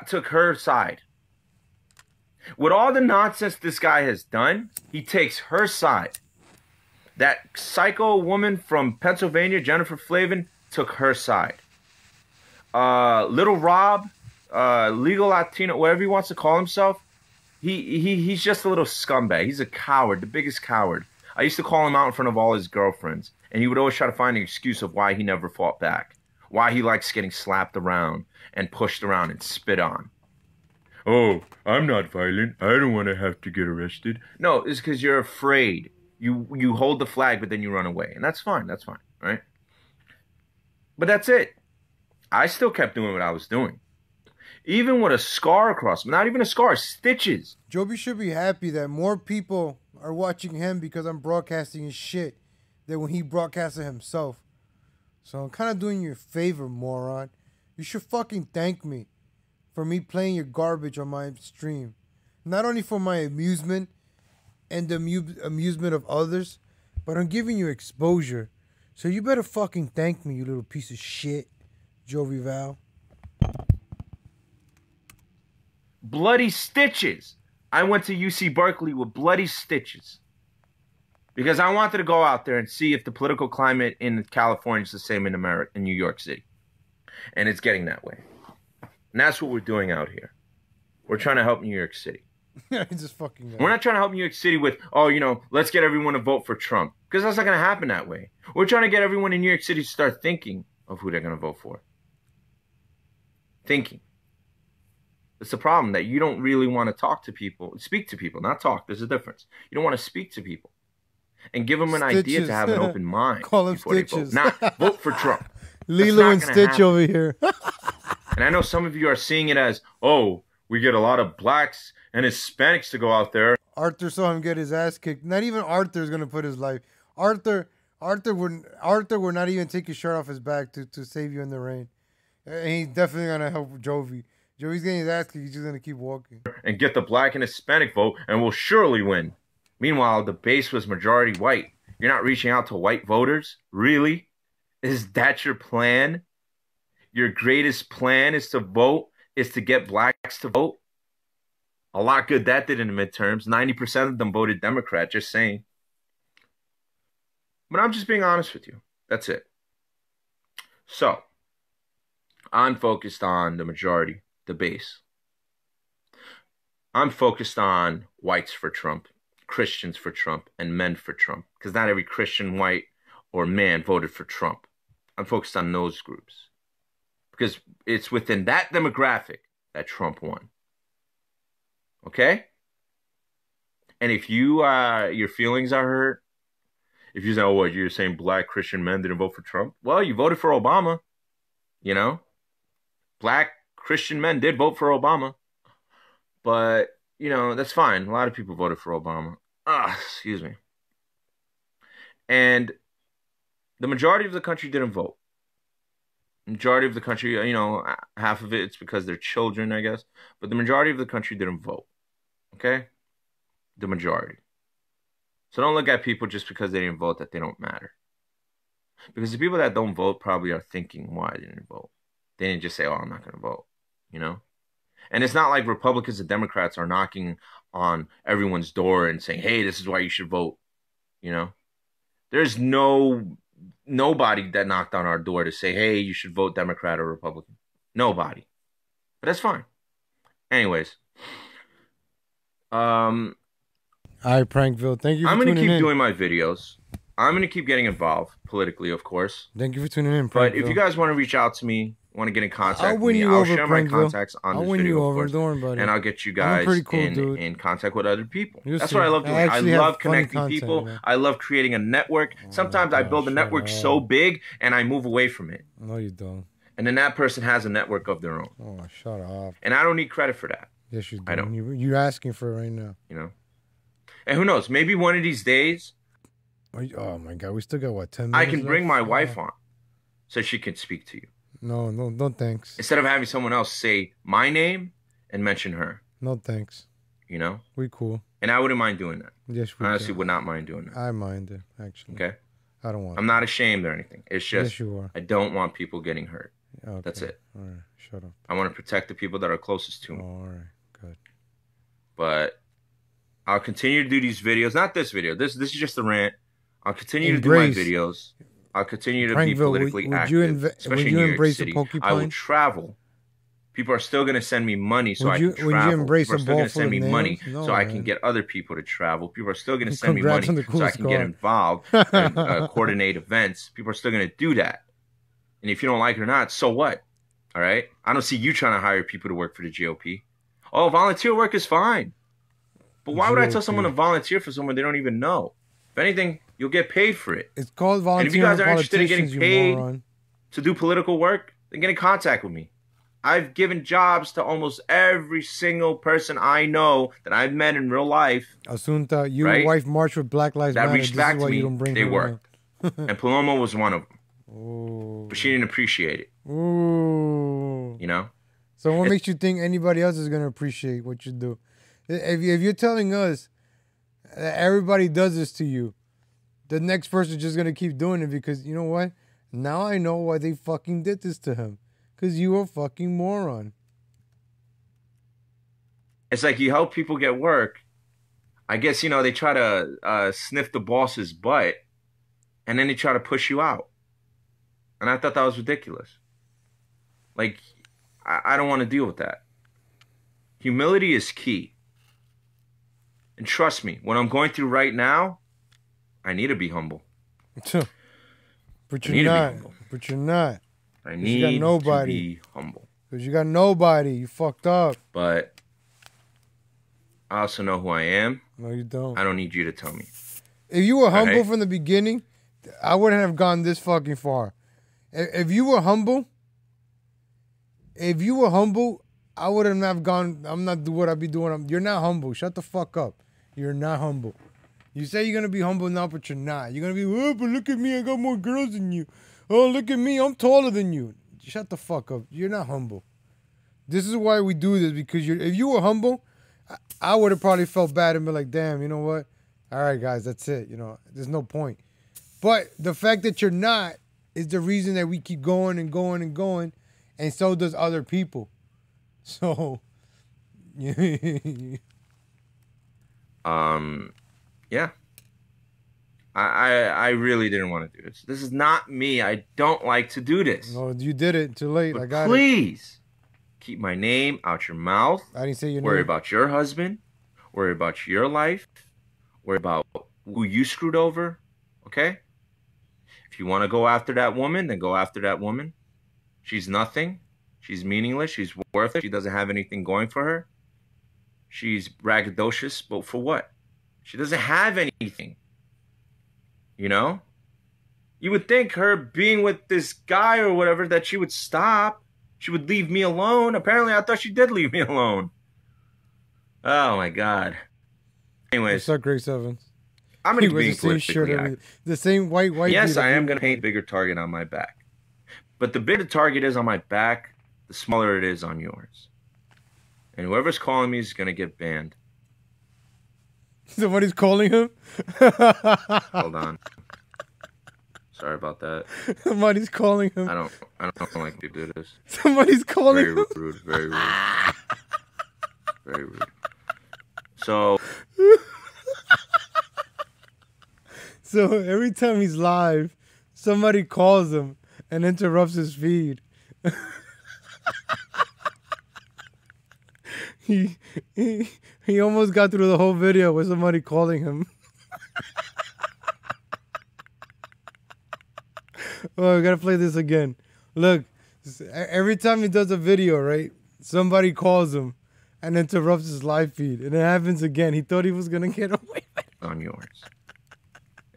took her side. With all the nonsense this guy has done, he takes her side. That psycho woman from Pennsylvania, Jennifer Flavin, took her side. Little Rob, legal Latino, whatever he wants to call himself, he's just a little scumbag. He's a coward, the biggest coward. I used to call him out in front of all his girlfriends, and he would always try to find an excuse of why he never fought back. Why he likes getting slapped around and pushed around and spit on. Oh, I'm not violent. I don't want to have to get arrested. No, it's because you're afraid. You hold the flag, but then you run away. And that's fine. That's fine. Right? But that's it. I still kept doing what I was doing. Even with a scar across, not even a scar, stitches. Joby should be happy that more people are watching him because I'm broadcasting his shit than when he broadcasted himself. So I'm kind of doing you a favor, moron. You should fucking thank me for me playing your garbage on my stream. Not only for my amusement and the amusement of others, but I'm giving you exposure. So you better fucking thank me, you little piece of shit, Jovi Val. Bloody stitches. I went to UC Berkeley with bloody stitches. Because I wanted to go out there and see if the political climate in California is the same in New York City. And it's getting that way. And that's what we're doing out here. We're trying to help New York City. Just fucking We're not trying to help New York City with, oh, you know, let's get everyone to vote for Trump. Because that's not going to happen that way. We're trying to get everyone in New York City to start thinking of who they're going to vote for. Thinking. It's the problem that you don't really want to talk to people. Speak to people, not talk. There's a difference. You don't want to speak to people. And give them an idea to have an open mind. Call them before stitches. They vote. Not vote for Trump. Lilo and Stitch happen. over here. And I know some of you are seeing it as, oh, we get a lot of blacks and Hispanics to go out there. Arthur saw him get his ass kicked. Not even Arthur's gonna put his life. Arthur would not even take his shirt off his back to save you in the rain. And he's definitely gonna help Jovi. Jovi's getting his ass kicked. He's just gonna keep walking. And get the black and Hispanic vote, and we'll surely win. Meanwhile, the base was majority white. You're not reaching out to white voters? Really? Is that your plan? Your greatest plan is to vote, is to get blacks to vote? A lot good that did in the midterms. 90% of them voted Democrat, just saying. But I'm just being honest with you. That's it. So, I'm focused on the majority, the base. I'm focused on whites for Trump, Christians for Trump, and men for Trump. Because not every Christian, white, or man voted for Trump. I'm focused on those groups. Because it's within that demographic that Trump won. Okay? And if you your feelings are hurt, if you say, oh, what, you're saying black Christian men didn't vote for Trump? Well, you voted for Obama. You know? Black Christian men did vote for Obama. But, you know, that's fine. A lot of people voted for Obama. Excuse me. And the majority of the country didn't vote. Majority of the country, you know, half of it's because they're children, I guess. But the majority of the country didn't vote. Okay? The majority. So don't look at people just because they didn't vote that they don't matter. Because the people that don't vote probably are thinking why they didn't vote. They didn't just say, oh, I'm not going to vote. You know? And it's not like Republicans and Democrats are knocking on everyone's door and saying, hey, this is why you should vote. You know? There's nobody that knocked on our door to say, hey, you should vote Democrat or Republican. Nobody. But that's fine. Anyways. All right, Prankville. Thank you for I'm going to tuning keep in. doing my videos. I'm going to keep getting involved politically, of course. Thank you for tuning in, Prankville. But if you guys want to reach out to me, want to get in contact I'll with win me, you I'll over, share my Prankville. contacts on I'll this win video, you of over. course, Don't worry about it. and I'll get you I'm a guys pretty cool dude. in contact with other people. You'll That's see. what I love doing. I actually have love funny connecting content, people. man. I love creating a network. Sometimes I build a shut network so up. big and I move away from it. No, you don't. And then that person has a network of their own. Oh, shut up. And I don't need credit for that. Yes, you do. I don't. You're asking for it right now. You know? And who knows? Maybe one of these days, Oh, my God. We still got, what, 10 minutes I can bring my left? wife on so she can speak to you. No, thanks. Instead of having someone else say my name and mention her. No, thanks. You know? We cool. And I wouldn't mind doing that. Yes, we Honestly, can. would not mind doing that. I mind it, actually. Okay? I don't want I'm not ashamed or anything. It's just, Yes, you are. I don't want people getting hurt. Okay. That's it. All right, shut up. I want to protect the people that are closest to me. All right, good. But I'll continue to do these videos. Not this video. This is just a rant. I'll continue Embrace. to do my videos. I'll continue to be Prankville, politically would active, you especially would in you New York embrace a City. porcupine? I will travel. People are still going to send me money so I can Would you travel. embrace People are a still ball going to full send of me nails? money No, so I man. can get other people to travel. People are still going to send me Congrats money on the so I coolest can get car. involved and coordinate events. People are still going to do that. And if you don't like it or not, so what? All right? I don't see you trying to hire people to work for the GOP. Oh, volunteer work is fine. But why would I tell someone to volunteer for someone they don't even know? If anything, you'll get paid for it. It's called volunteering. And if you guys are interested in getting you paid moron. to do political work, then get in contact with me. I've given jobs to almost every single person I know that I've met in real life Asunta, you Right? and wife march with Black Lives that Matter. reached This back is to why me. you don't bring They her worked. And Paloma was one of them. Oh. But she didn't appreciate it, Ooh. you know? So what makes you think anybody else is gonna appreciate what you do? If you're telling us that everybody does this to you, the next person's just gonna keep doing it because you know what? Now I know why they fucking did this to him. Cause you a fucking moron. It's like you help people get work. I guess, you know, they try to sniff the boss's butt and then they try to push you out. And I thought that was ridiculous. Like, I don't want to deal with that. Humility is key. And trust me, what I'm going through right now, I need to be humble. But I need you're to not. be humble. But you're not. I you need got to nobody. be humble. Cause you got nobody. You fucked up. But I also know who I am. No, you don't. I don't need you to tell me. If you were humble Right? from the beginning, I wouldn't have gone this fucking far. If you were humble, I wouldn't have gone. I'm not doing what I be doing. You're not humble. Shut the fuck up. You're not humble. You say you're gonna be humble now, but you're not. You're gonna be, oh, but look at me, I got more girls than you. Oh, look at me, I'm taller than you. Shut the fuck up. You're not humble. This is why we do this, because if you were humble, I would have probably felt bad and been like, damn, you know what? All right, guys, that's it. You know, there's no point. But the fact that you're not is the reason that we keep going and going and going, and so does other people. So, Yeah. I really didn't want to do this. This is not me. I don't like to do this. No, you did it. Too late. But I got it. please keep my name out your mouth. I didn't say your Worry name. about your husband. Worry about your life. Worry about who you screwed over. Okay? If you want to go after that woman, then go after that woman. She's nothing. She's meaningless. She's worthless. She doesn't have anything going for her. She's braggadocious, but for what? She doesn't have anything. You know? You would think her being with this guy or whatever that she would stop. She would leave me alone. Apparently, I thought she did leave me alone. Oh, my God. Anyways. What's up, Grace Evans? I'm going to be the same shirt, politically the same white. Yes, dude I am going to paint a bigger target on my back. But the bigger the target is on my back, the smaller it is on yours. And whoever's calling me is going to get banned. Somebody's calling him? Hold on. Sorry about that. Somebody's calling him. I don't like to do this. Somebody's calling Very him. rude, very rude. Very rude. So every time he's live, somebody calls him and interrupts his feed. He almost got through the whole video with somebody calling him. Oh, I gotta play this again. Look, every time he does a video, right, somebody calls him and interrupts his live feed, and it happens again. He thought he was gonna get away with it. on yours.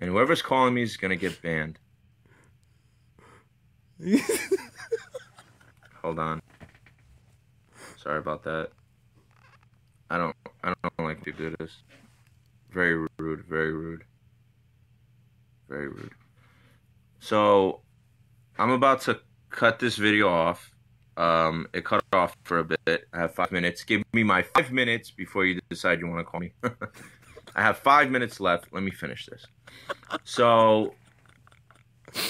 And whoever's calling me is going to get banned. Hold on. Sorry about that. I don't like to do this. Very rude, very rude. Very rude. So, I'm about to cut this video off. It cut off for a bit. I have 5 minutes. Give me my 5 minutes before you decide you want to call me. I have 5 minutes left. Let me finish this. So,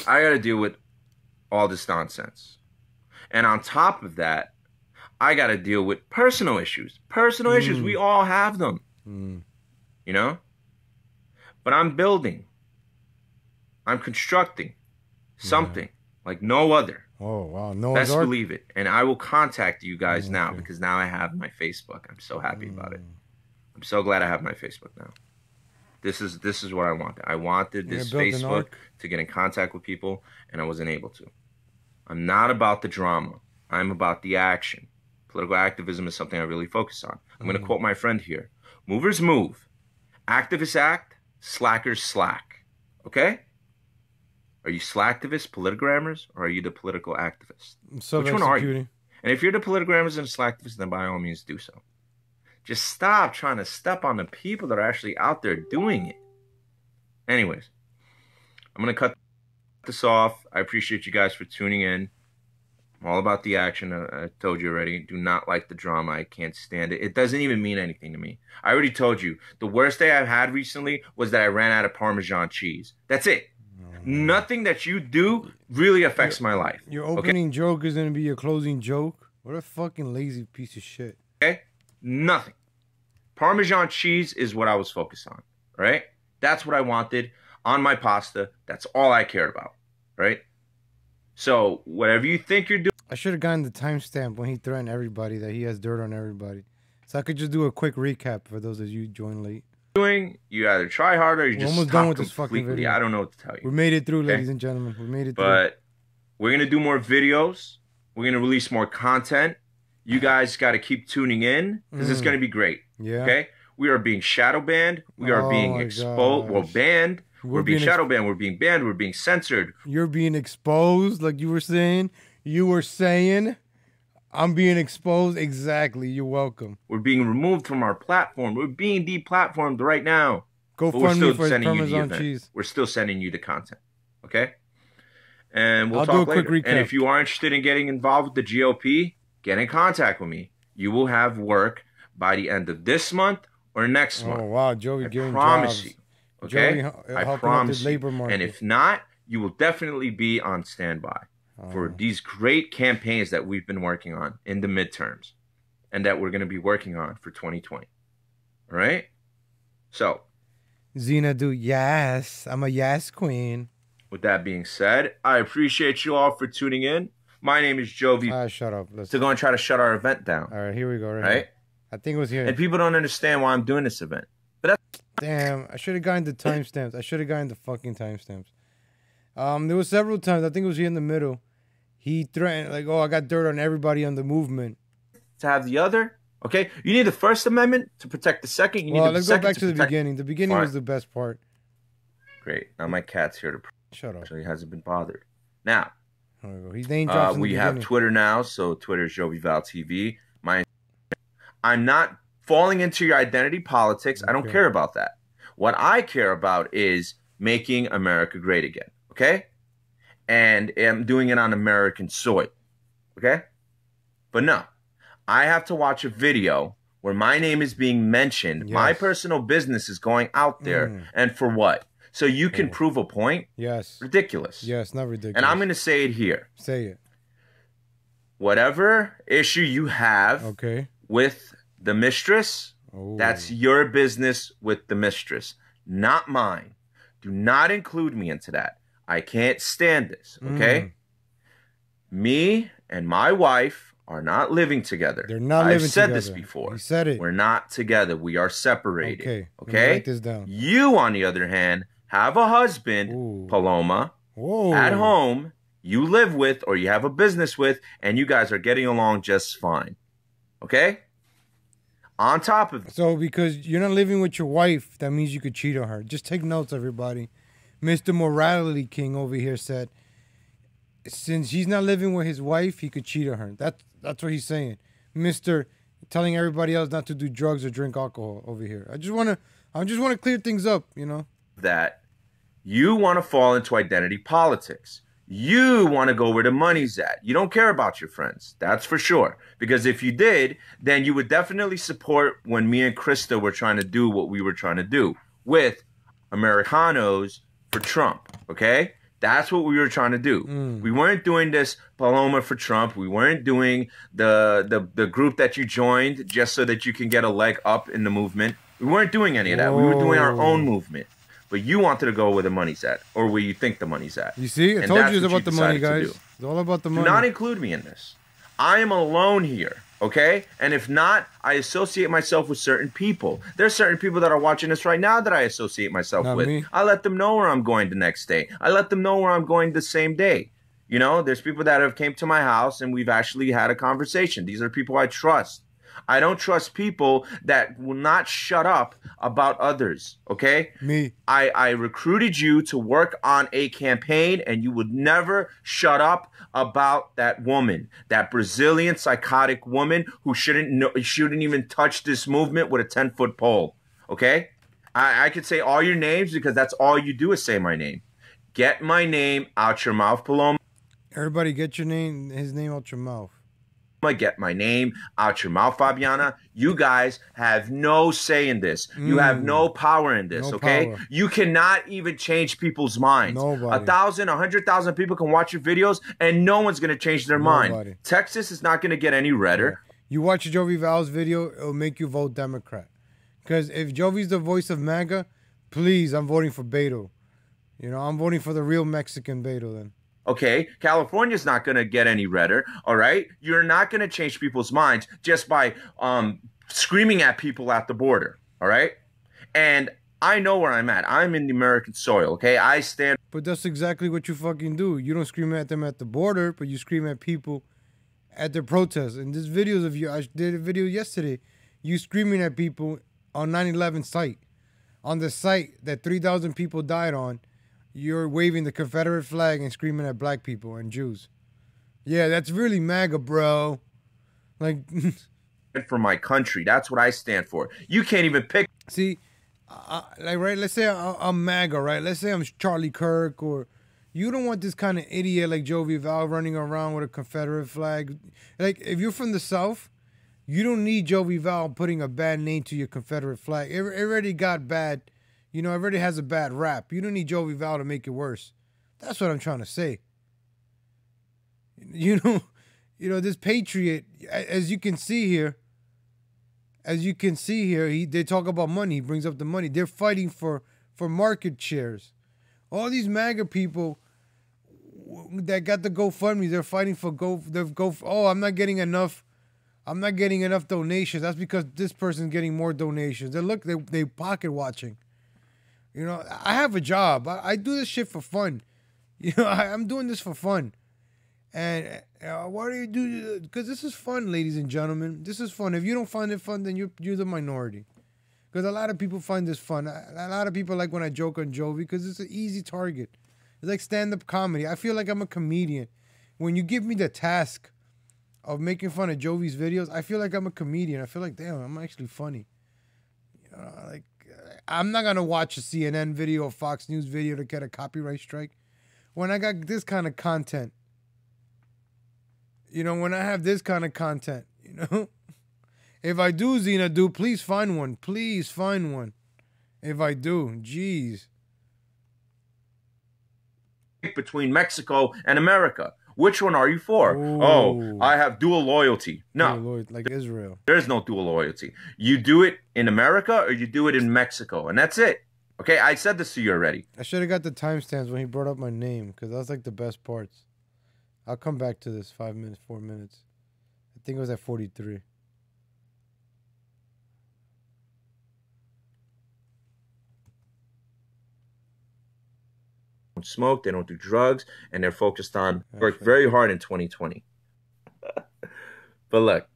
I got to deal with all this nonsense. And on top of that, I got to deal with personal issues. Personal issues. We all have them. You know? But I'm building. I'm constructing something like no other. Oh, wow. No, best believe it. And I will contact you guys now because now I have my Facebook. I'm so happy about it. I'm so glad I have my Facebook now. This is what I wanted. I wanted this Facebook to get in contact with people, and I wasn't able to. I'm not about the drama. I'm about the action. Political activism is something I really focus on. I'm going to quote my friend here. Movers move. Activists act. Slackers slack. Okay? Are you slacktivists, politigrammers, or are you the political activists? Which one are you? And if you're the politigrammers and the slacktivists, then by all means do so. Just stop trying to step on the people that are actually out there doing it. Anyways, I'm going to cut this off. I appreciate you guys for tuning in. I'm all about the action. I told you already. Do not like the drama. I can't stand it. It doesn't even mean anything to me. I already told you. The worst day I've had recently was that I ran out of Parmesan cheese. That's it. Nothing that you do really affects my life. Your opening joke is going to be your closing joke? What a fucking lazy piece of shit. Okay? Nothing. Parmesan cheese is what I was focused on. Right? That's what I wanted on my pasta. That's all I cared about. Right? So, whatever you think you're doing. I should have gotten the timestamp when he threatened everybody that he has dirt on everybody. So I could just do a quick recap for those of you joined late. You either try harder or you just almost stop done with this fucking completely. video. I don't know what to tell you. We made it through, ladies and gentlemen. We made it through. But we're going to do more videos. We're going to release more content. You guys got to keep tuning in because it's going to be great. Yeah. Okay? We are being shadow banned. We are being exposed. We're banned. We're being shadow banned. We're being banned. We're being censored. You're being exposed, like you were saying. You were saying, I'm being exposed. Exactly. You're welcome. We're being removed from our platform. We're being deplatformed right now. Go fund me for Parmesan cheese. We're still sending you the content. Okay? And we'll I'll talk do a quick later. recap. And if you are interested in getting involved with the GOP, get in contact with me. You will have work by the end of this month or next month. Oh, wow. Joey giving promise jobs. you. Okay? Joey, I promise you. labor market. And if not, you will definitely be on standby for these great campaigns that we've been working on in the midterms and that we're going to be working on for 2020. All right? So, Xanadu, yes. I'm a yes queen. With that being said, I appreciate you all for tuning in. My name is Jovi. Shut up. Let's To go and try to shut our event down. All right, here we go. Right? I think it was here. And people don't understand why I'm doing this event. But that's Damn, I should have gotten the timestamps. I should have gotten the fucking timestamps. There was several times. I think it was here in the middle. He threatened, like, oh, I got dirt on everybody on the movement. to have the other. Okay? You need the First Amendment to protect the Second. You need Well, the let's go second back to the protect- beginning. The beginning Fine. was the best part. Great. Now my cat's here to Shut up. actually hasn't been bothered. Now, Here we go. He name drops in the we have beginning. Twitter now, so Twitter is JoviVal TV. I'm not falling into your identity politics. I don't Okay. care about that. What I care about is making America great again. Okay? And I'm doing it on American soil. Okay? But no, I have to watch a video where my name is being mentioned. Yes. My personal business is going out there. And for what? So you can prove a point? Yes. Ridiculous. Yes, not ridiculous. And I'm going to say it here. say it. Whatever issue you have Okay. with the mistress, Oh. that's your business with the mistress, not mine. Do not include me into that. I can't stand this, okay? Me and my wife are not living together. They're not I've living said together. this before. You said it. We're not together. We are separated. Okay. Let me Okay? write this down. You, on the other hand, have a husband, Ooh. Paloma, Whoa. at home you live with or you have a business with, and you guys are getting along just fine. Okay? On top of So because you're not living with your wife, that means you could cheat on her. Just take notes, everybody. Mr. Morality King over here said, since he's not living with his wife, he could cheat on her. That's what he's saying. Mr. telling everybody else not to do drugs or drink alcohol over here. I just wanna clear things up, you know? that, you want to fall into identity politics. You want to go where the money's at. You don't care about your friends. That's for sure. Because if you did, then you would definitely support when me and Krista were trying to do what we were trying to do with Americanos for Trump. Okay? That's what we were trying to do. We weren't doing this Paloma for Trump. We weren't doing the group that you joined just so that you can get a leg up in the movement. We weren't doing any of that. We were doing our own movement. But you wanted to go where the money's at, or where you think the money's at. You see? I And told that's you it's what about the money, decided to guys. do. It's all about the Do money. not include me in this. I am alone here, okay? And if not, I associate myself with certain people. There's certain people that are watching this right now that I associate myself Not with. me. I let them know where I'm going the next day. I let them know where I'm going the same day. You know, there's people that have came to my house and we've actually had a conversation. These are people I trust. I don't trust people that will not shut up about others, okay? Me. I recruited you to work on a campaign and you would never shut up about that woman, that Brazilian psychotic woman who shouldn't even touch this movement with a 10-foot pole, okay? I could say all your names because that's all you do is say my name. Get my name out your mouth, Paloma. Everybody get his name out your mouth. Get my name out your mouth, Fabiana. You guys have no say in this. You have no power in this, No okay? power. You cannot even change people's minds. Nobody. 1,000, 100,000 people can watch your videos and no one's going to change their Nobody. mind. Texas is not going to get any redder. You watch Jovi Val's video, it'll make you vote Democrat. Because if Jovi's the voice of MAGA, please, I'm voting for Beto. You know, I'm voting for the real Mexican Beto then. Okay, California's not going to get any redder, all right? You're not going to change people's minds just by screaming at people at the border, all right? And I know where I'm at. I'm in the American soil, okay? I stand. But that's exactly what you fucking do. You don't scream at them at the border, but you scream at people at their protests. And there's videos of you. I did a video yesterday. You screaming at people on 9/11 site. On the site that 3,000 people died on, you're waving the Confederate flag and screaming at black people and Jews. Yeah, that's really MAGA, bro. Like, For my country. That's what I stand for. You can't even pick. see, like, right, let's say I'm MAGA, right? Let's say I'm Charlie Kirk, or you don't want this kind of idiot like Jovi Val running around with a Confederate flag. Like, if you're from the South, you don't need Jovi Val putting a bad name to your Confederate flag. It already got bad. You know, it already has a bad rap. You don't need Jovi Val to make it worse. That's what I'm trying to say. You know, this patriot, as you can see here, they talk about money. He brings up the money. They're fighting for for market shares. All these MAGA people that got the GoFundMe, they're fighting for oh, I'm not getting enough donations. That's because this person's getting more donations. They pocket watching. You know, I have a job. I do this shit for fun. You know, I'm doing this for fun. And why do you do? Because this is fun, ladies and gentlemen. This is fun. If you don't find it fun, then you're the minority. Because a lot of people find this fun. A lot of people like when I joke on Jovi because it's an easy target. It's like stand-up comedy. I feel like I'm a comedian. When you give me the task of making fun of Jovi's videos, I feel like I'm a comedian. I feel like, damn, I'm actually funny. You know, like, I'm not going to watch a CNN video or Fox News video to get a copyright strike. When I got this kind of content, you know, when I have this kind of content, you know. If I do, Zena, please find one. Please find one. If I do, jeez. Between Mexico and America. Which one are you for? Ooh. Oh, I have dual loyalty. No. Like Israel. There's no dual loyalty. You do it in America or you do it in Mexico. And that's it. Okay, I said this to you already. I should have got the timestamps when he brought up my name because that was like the best parts. I'll come back to this 4 minutes. I think it was at 43. Smoke, they don't do drugs, and they're focused on work very hard in 2020. But look,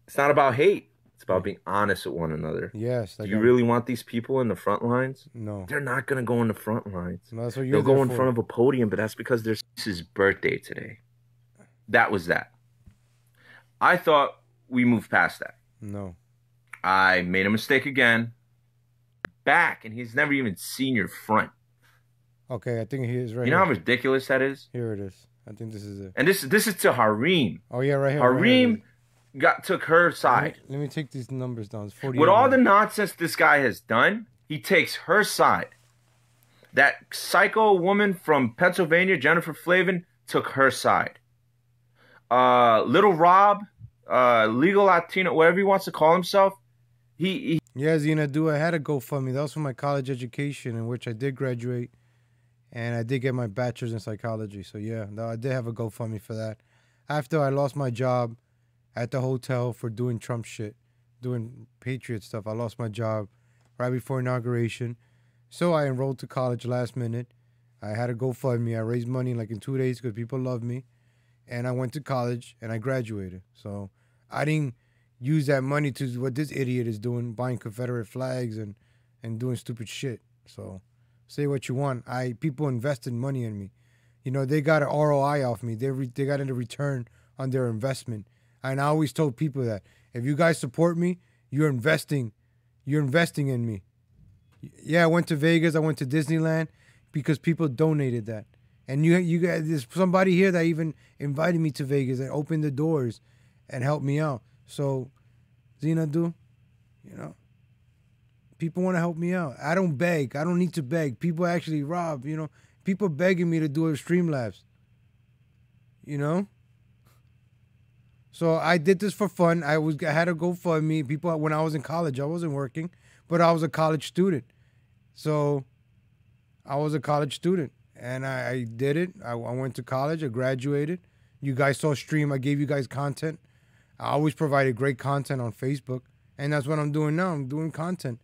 it's not about hate. It's about being honest with one another. Yes. Like, do you really want these people in the front lines? No. They're not going to go in the front lines. No, that's what you're They'll go in front of a podium, but that's because there's his birthday today. That was that. I thought we moved past that. No. I made a mistake again. Back, and he's never even seen your front. Okay, I think he is right. You know how ridiculous that is? Here it is. I think this is it. And this is to Harim. Oh yeah, right here. Harim took her side. Let me take these numbers down. It's 48. With all the nonsense this guy has done, he takes her side. That psycho woman from Pennsylvania, Jennifer Flavin, took her side. Little Rob, legal Latino, whatever he wants to call himself, Yeah, Zena, I had a GoFundMe. That was for my college education, in which I did graduate. And I did get my bachelor's in psychology. So, yeah, I did have a GoFundMe for that. After I lost my job at the hotel for doing Trump shit, doing Patriot stuff, I lost my job right before inauguration. So I enrolled to college last minute. I had a GoFundMe. I raised money like in 2 days because people love me. And I went to college and I graduated. So I didn't use that money to what this idiot is doing, buying Confederate flags and doing stupid shit. So... say what you want. People invested money in me. You know, they got an ROI off me. They got a return on their investment. And I always told people that if you guys support me, you're investing in me. Yeah, I went to Vegas. I went to Disneyland because people donated that. And you guys, there's somebody here that even invited me to Vegas and opened the doors and helped me out. So, Zena, you know. People want to help me out. I don't beg. I don't need to beg. People actually, Rob, you know, people begging me to do a Streamlabs. You know? So I did this for fun. I had to go fund me. People, when I was in college, I wasn't working, but I was a college student. So I was a college student and I did it. I went to college. I graduated. You guys saw Stream. I gave you guys content. I always provided great content on Facebook. And that's what I'm doing now. I'm doing content.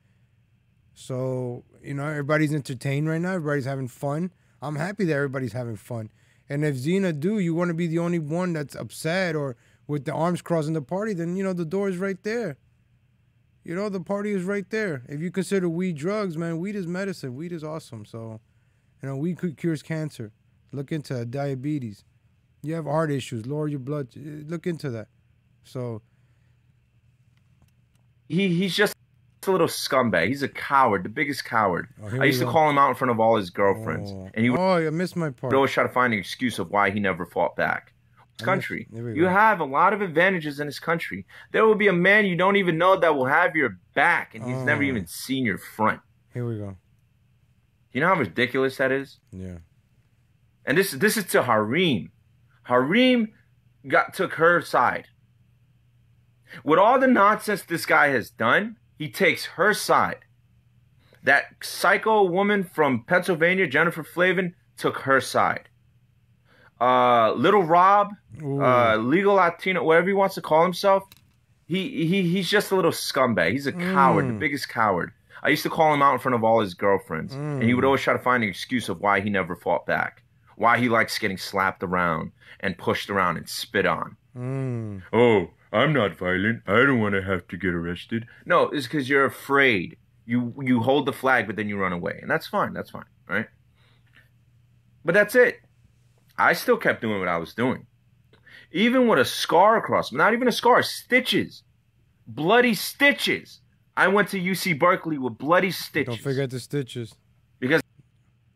So, you know, everybody's entertained right now. Everybody's having fun. I'm happy that everybody's having fun. And if Zena you want to be the only one that's upset or with the arms crossing the party, then, you know, the door is right there. You know, the party is right there. If you consider weed drugs, man, weed is medicine. Weed is awesome. So, you know, weed cures cancer. Look into diabetes. You have heart issues, lower your blood. Look into that. So. He's just a little scumbag. He's a coward, the biggest coward. Oh, I used to call him out in front of all his girlfriends. And he would I missed my part. always try to find an excuse of why he never fought back. This country. You have a lot of advantages in this country. There will be a man you don't even know that will have your back, and he's never even seen your front. Here we go. You know how ridiculous that is? Yeah. And this is to Harim. Harim took her side. With all the nonsense this guy has done, he takes her side. That psycho woman from Pennsylvania, Jennifer Flavin, took her side. Little Rob, legal Latino, whatever he wants to call himself, he's just a little scumbag. He's a coward, the biggest coward. I used to call him out in front of all his girlfriends, and he would always try to find an excuse of why he never fought back, why he likes getting slapped around and pushed around and spit on. Oh, I'm not violent. I don't want to have to get arrested. No, it's because you're afraid. You hold the flag, but then you run away, and that's fine. That's fine, right? But that's it. I still kept doing what I was doing. Even with a scar across, not even a scar, stitches. Bloody stitches. I went to UC Berkeley with bloody stitches. Don't forget the stitches. Because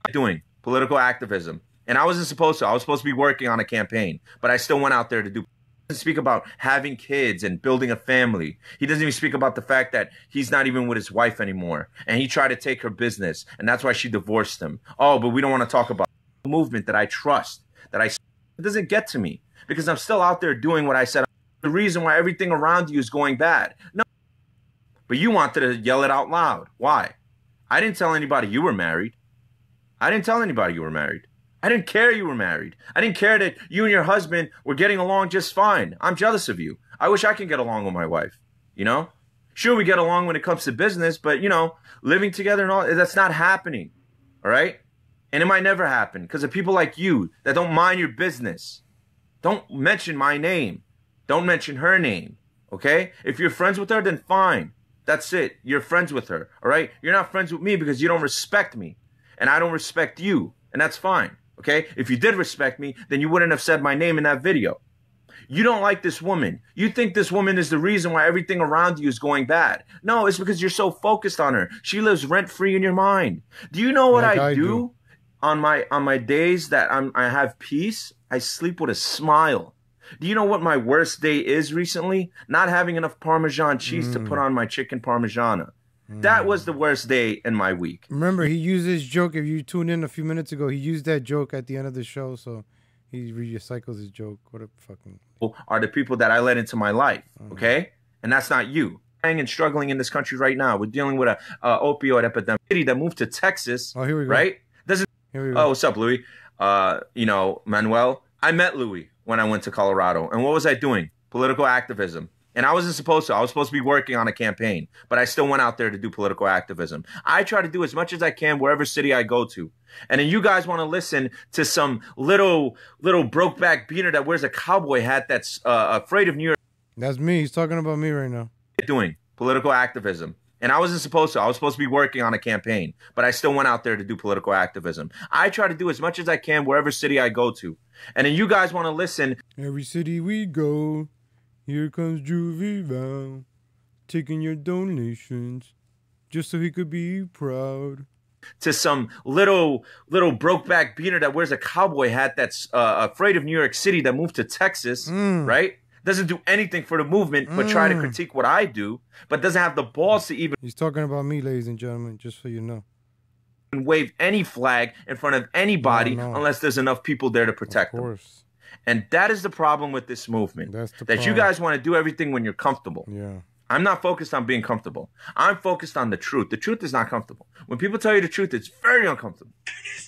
I'm doing political activism. And I wasn't supposed to. I was supposed to be working on a campaign. But I still went out there to do. He doesn't speak about having kids and building a family. He doesn't even speak about the fact that he's not even with his wife anymore. And he tried to take her business. And that's why she divorced him. Oh, but we don't want to talk about the movement that I trust. It doesn't get to me because I'm still out there doing what I said. The reason why everything around you is going bad. No, but you wanted to yell it out loud. Why? I didn't tell anybody you were married. I didn't tell anybody you were married. I didn't care you were married. I didn't care that you and your husband were getting along just fine. I'm jealous of you. I wish I could get along with my wife. You know? Sure, we get along when it comes to business, but, you know, living together and all, that's not happening. All right? And it might never happen because of people like you that don't mind your business. Don't mention my name. Don't mention her name. Okay? If you're friends with her, then fine. That's it. You're friends with her. All right? You're not friends with me because you don't respect me. And I don't respect you. And that's fine. Okay? If you did respect me, then you wouldn't have said my name in that video. You don't like this woman. You think this woman is the reason why everything around you is going bad. No, it's because you're so focused on her. She lives rent-free in your mind. Do you know what I do? On my days that I have peace, I sleep with a smile. Do you know what my worst day is recently? Not having enough Parmesan cheese to put on my chicken Parmigiana. That was the worst day in my week. Remember, he used this joke. If you tuned in a few minutes ago, he used that joke at the end of the show. So he recycles his joke. What a fucking... Are the people that I let into my life, okay? And that's not you. And struggling in this country right now. We're dealing with a opioid epidemic that moved to Texas. Oh, here we go. Right? Here we go. Oh, what's up, Louis? You know, Manuel, I met Louis when I went to Colorado. And what was I doing? Political activism. And I wasn't supposed to. I was supposed to be working on a campaign. But I still went out there to do political activism. I try to do as much as I can wherever city I go to. And then you guys want to listen to some little broke-back beaner that wears a cowboy hat that's afraid of New York. That's me. He's talking about me right now. Doing political activism. And I wasn't supposed to. I was supposed to be working on a campaign, but I still went out there to do political activism. I try to do as much as I can wherever city I go to. And then you guys want to listen. Every city we go, here comes Juvie Val, taking your donations, just so he could be proud. To some little broke-back beaner that wears a cowboy hat that's afraid of New York City that moved to Texas, right? Doesn't do anything for the movement, but try to critique what I do, but doesn't have the balls to even... He's talking about me, ladies and gentlemen, just so you know. ...wave any flag in front of anybody unless there's enough people there to protect them. And that is the problem with this movement. That you guys want to do everything when you're comfortable. Yeah. I'm not focused on being comfortable. I'm focused on the truth. The truth is not comfortable. When people tell you the truth, it's very uncomfortable.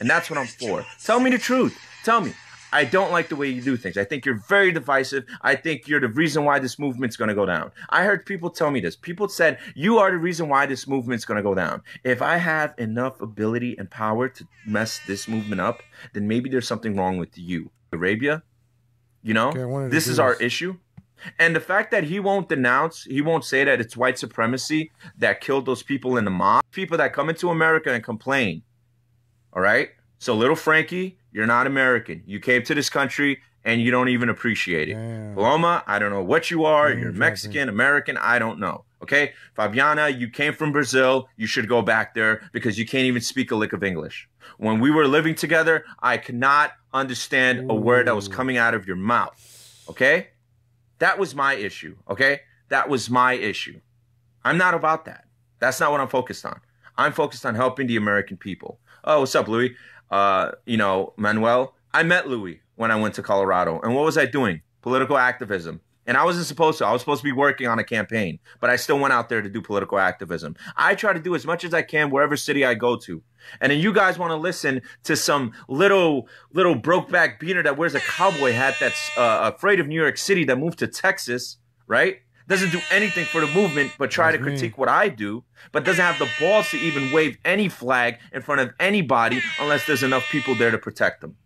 And that's what I'm for. Tell me the truth. Tell me. I don't like the way you do things. I think you're very divisive. I think you're the reason why this movement's going to go down. I heard people tell me this. People said, you are the reason why this movement's going to go down. If I have enough ability and power to mess this movement up, then maybe there's something wrong with you. Arabia, you know, this is our issue. And the fact that he won't denounce, he won't say that it's white supremacy that killed those people in the mob, people that come into America and complain. All right? So little Frankie, you're not American. You came to this country and you don't even appreciate it. Damn. Paloma, I don't know what you are. You're Mexican, American, I don't know. Okay? Fabiana, you came from Brazil. You should go back there because you can't even speak a lick of English. When we were living together, I could not understand a word that was coming out of your mouth. Okay? That was my issue. Okay? That was my issue. I'm not about that. That's not what I'm focused on. I'm focused on helping the American people. Oh, what's up, Louis? You know, Manuel, I met Louis when I went to Colorado. And what was I doing? Political activism. And I wasn't supposed to. I was supposed to be working on a campaign, but I still went out there to do political activism. I try to do as much as I can wherever city I go to. And then you guys want to listen to some little broke-back beater that wears a cowboy hat that's afraid of New York City that moved to Texas, right? Doesn't do anything for the movement but try to critique what I do, but doesn't have the balls to even wave any flag in front of anybody unless there's enough people there to protect them.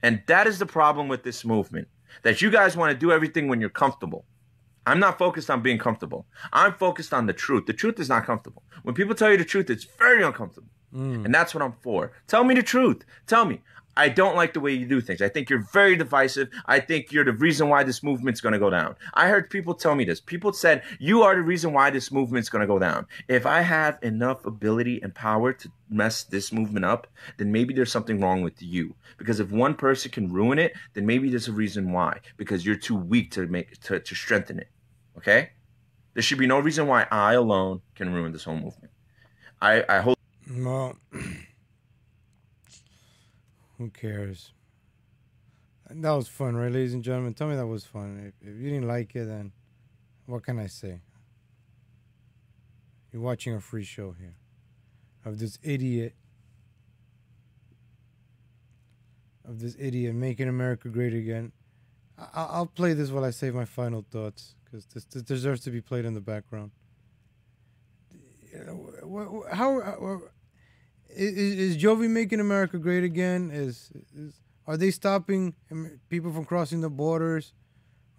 And that is the problem with this movement, that you guys want to do everything when you're comfortable. I'm not focused on being comfortable. I'm focused on the truth. The truth is not comfortable. When people tell you the truth, it's very uncomfortable. And that's what I'm for. Tell me the truth. Tell me. I don't like the way you do things. I think you're very divisive. I think you're the reason why this movement's going to go down. I heard people tell me this. People said, you are the reason why this movement's going to go down. If I have enough ability and power to mess this movement up, then maybe there's something wrong with you. Because if one person can ruin it, then maybe there's a reason why. Because you're too weak to strengthen it. Okay? There should be no reason why I alone can ruin this whole movement. I hope. Well, who cares? That was fun, right, ladies and gentlemen? Tell me that was fun. If you didn't like it, then what can I say? You're watching a free show here of this idiot. Of this idiot making America great again. I'll play this while I say my final thoughts, because this deserves to be played in the background. How is Jovi making America great again? Are they stopping people from crossing the borders?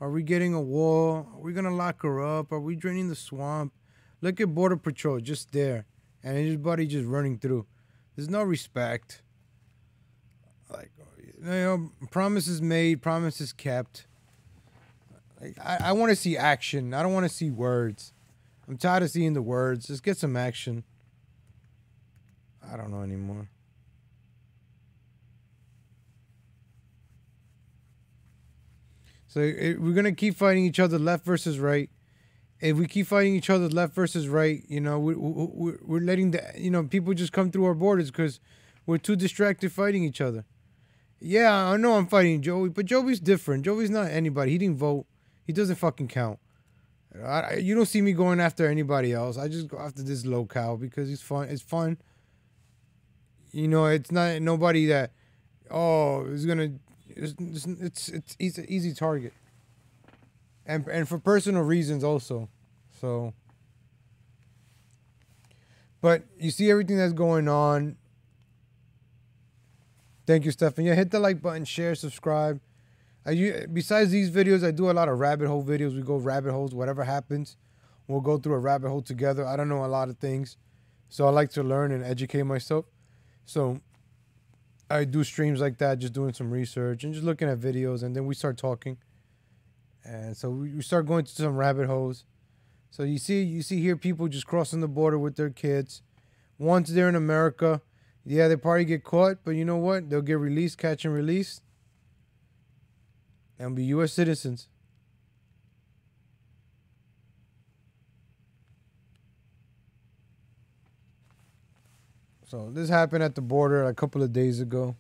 Are we getting a wall? Are we gonna lock her up? Are we draining the swamp? Look at Border Patrol just there, and everybody just running through. There's no respect. Like, you know, promises made, promises kept. Like, I want to see action. I don't want to see words. I'm tired of seeing the words. Just get some action. I don't know anymore. So we're going to keep fighting each other left versus right. If we keep fighting each other left versus right, you know, we're letting people just come through our borders because we're too distracted fighting each other. Yeah, I know I'm fighting Joey, but Joey's different. Joey's not anybody. He didn't vote. He doesn't fucking count. You don't see me going after anybody else. I just go after this locale because it's fun. It's fun. You know, it's not nobody that, is gonna. It's easy target. And for personal reasons also. So. But you see everything that's going on. Thank you, Stefan. Yeah, hit the like button, share, subscribe. Besides these videos, I do a lot of rabbit hole videos. We go rabbit holes, whatever happens. We'll go through a rabbit hole together. I don't know a lot of things, so I like to learn and educate myself. So I do streams like that, just doing some research and just looking at videos, and then we start talking. And so we start going to some rabbit holes. So you see here people just crossing the border with their kids. Once they're in America, yeah, they probably get caught, but you know what? They'll get released, catch and release, and be U.S. citizens. So this happened at the border a couple of days ago.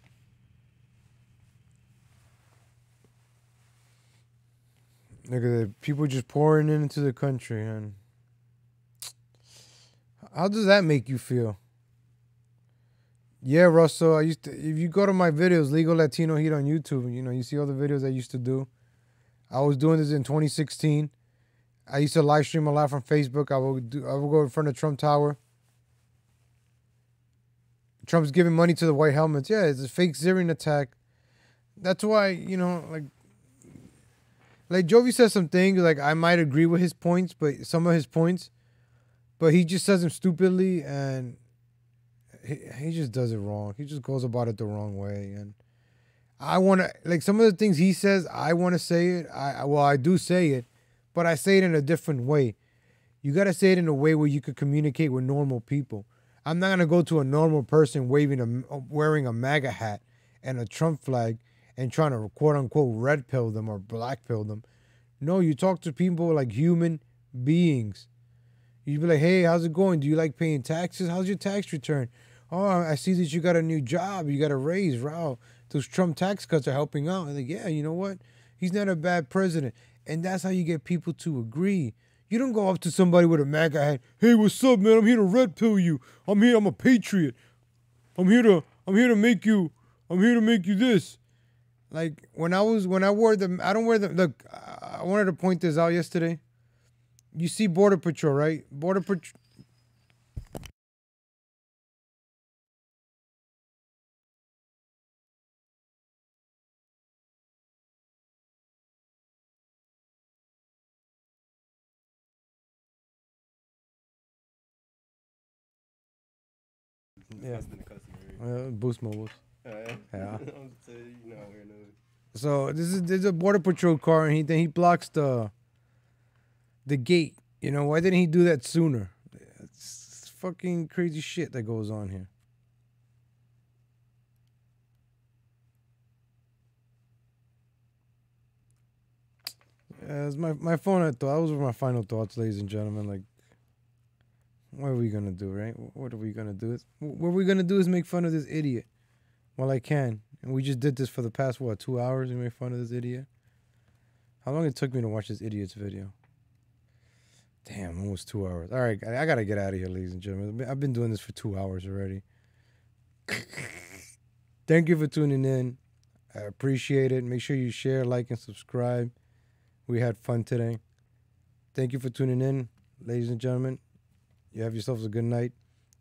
Look at that. People just pouring into the country. And how does that make you feel? Yeah, Russell, if you go to my videos, Legal Latino Heat on YouTube, you know, you see all the videos I used to do. I was doing this in 2016. I used to live stream a lot from Facebook. I would go in front of Trump Tower. Trump's giving money to the white helmets. Yeah, it's a fake Syrian attack. That's why, you know, like Jovi says some things, like I might agree with his points, but some of his points, but he just says them stupidly, and he just does it wrong. He just goes about it the wrong way. And I want to, like some of the things he says, I want to say it. I do say it, but I say it in a different way. You got to say it in a way where you could communicate with normal people. I'm not going to go to a normal person wearing a MAGA hat and a Trump flag and trying to quote unquote red pill them or black pill them. No, you talk to people like human beings. You'd be like, hey, how's it going? Do you like paying taxes? How's your tax return? Oh, I see that you got a new job. You got a raise. Wow, those Trump tax cuts are helping out. I'm like, yeah, you know what? He's not a bad president. And that's how you get people to agree. You don't go up to somebody with a MAGA hat. Hey, what's up, man? I'm here to red pill you. I'm here. I'm a patriot. I'm here to make you this. Like when I wore them, I don't wear them. Look, I wanted to point this out yesterday. You see Border Patrol, right? Border Patrol. Yeah. Boost mobiles. Yeah. So there's a Border Patrol car, and he blocks the gate. You know, why didn't he do that sooner? It's fucking crazy shit that goes on here. It's my phone. Those were my final thoughts, ladies and gentlemen. Like, what are we gonna do, right? What are we gonna do? What we're gonna do is make fun of this idiot while I can. And we just did this for the past, 2 hours? We made fun of this idiot. How long it took me to watch this idiot's video? Damn, almost 2 hours. All right, I gotta get out of here, ladies and gentlemen. I've been doing this for 2 hours already. Thank you for tuning in. I appreciate it. Make sure you share, like, and subscribe. We had fun today. Thank you for tuning in, ladies and gentlemen. You have yourselves a good night.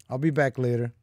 I'll be back later.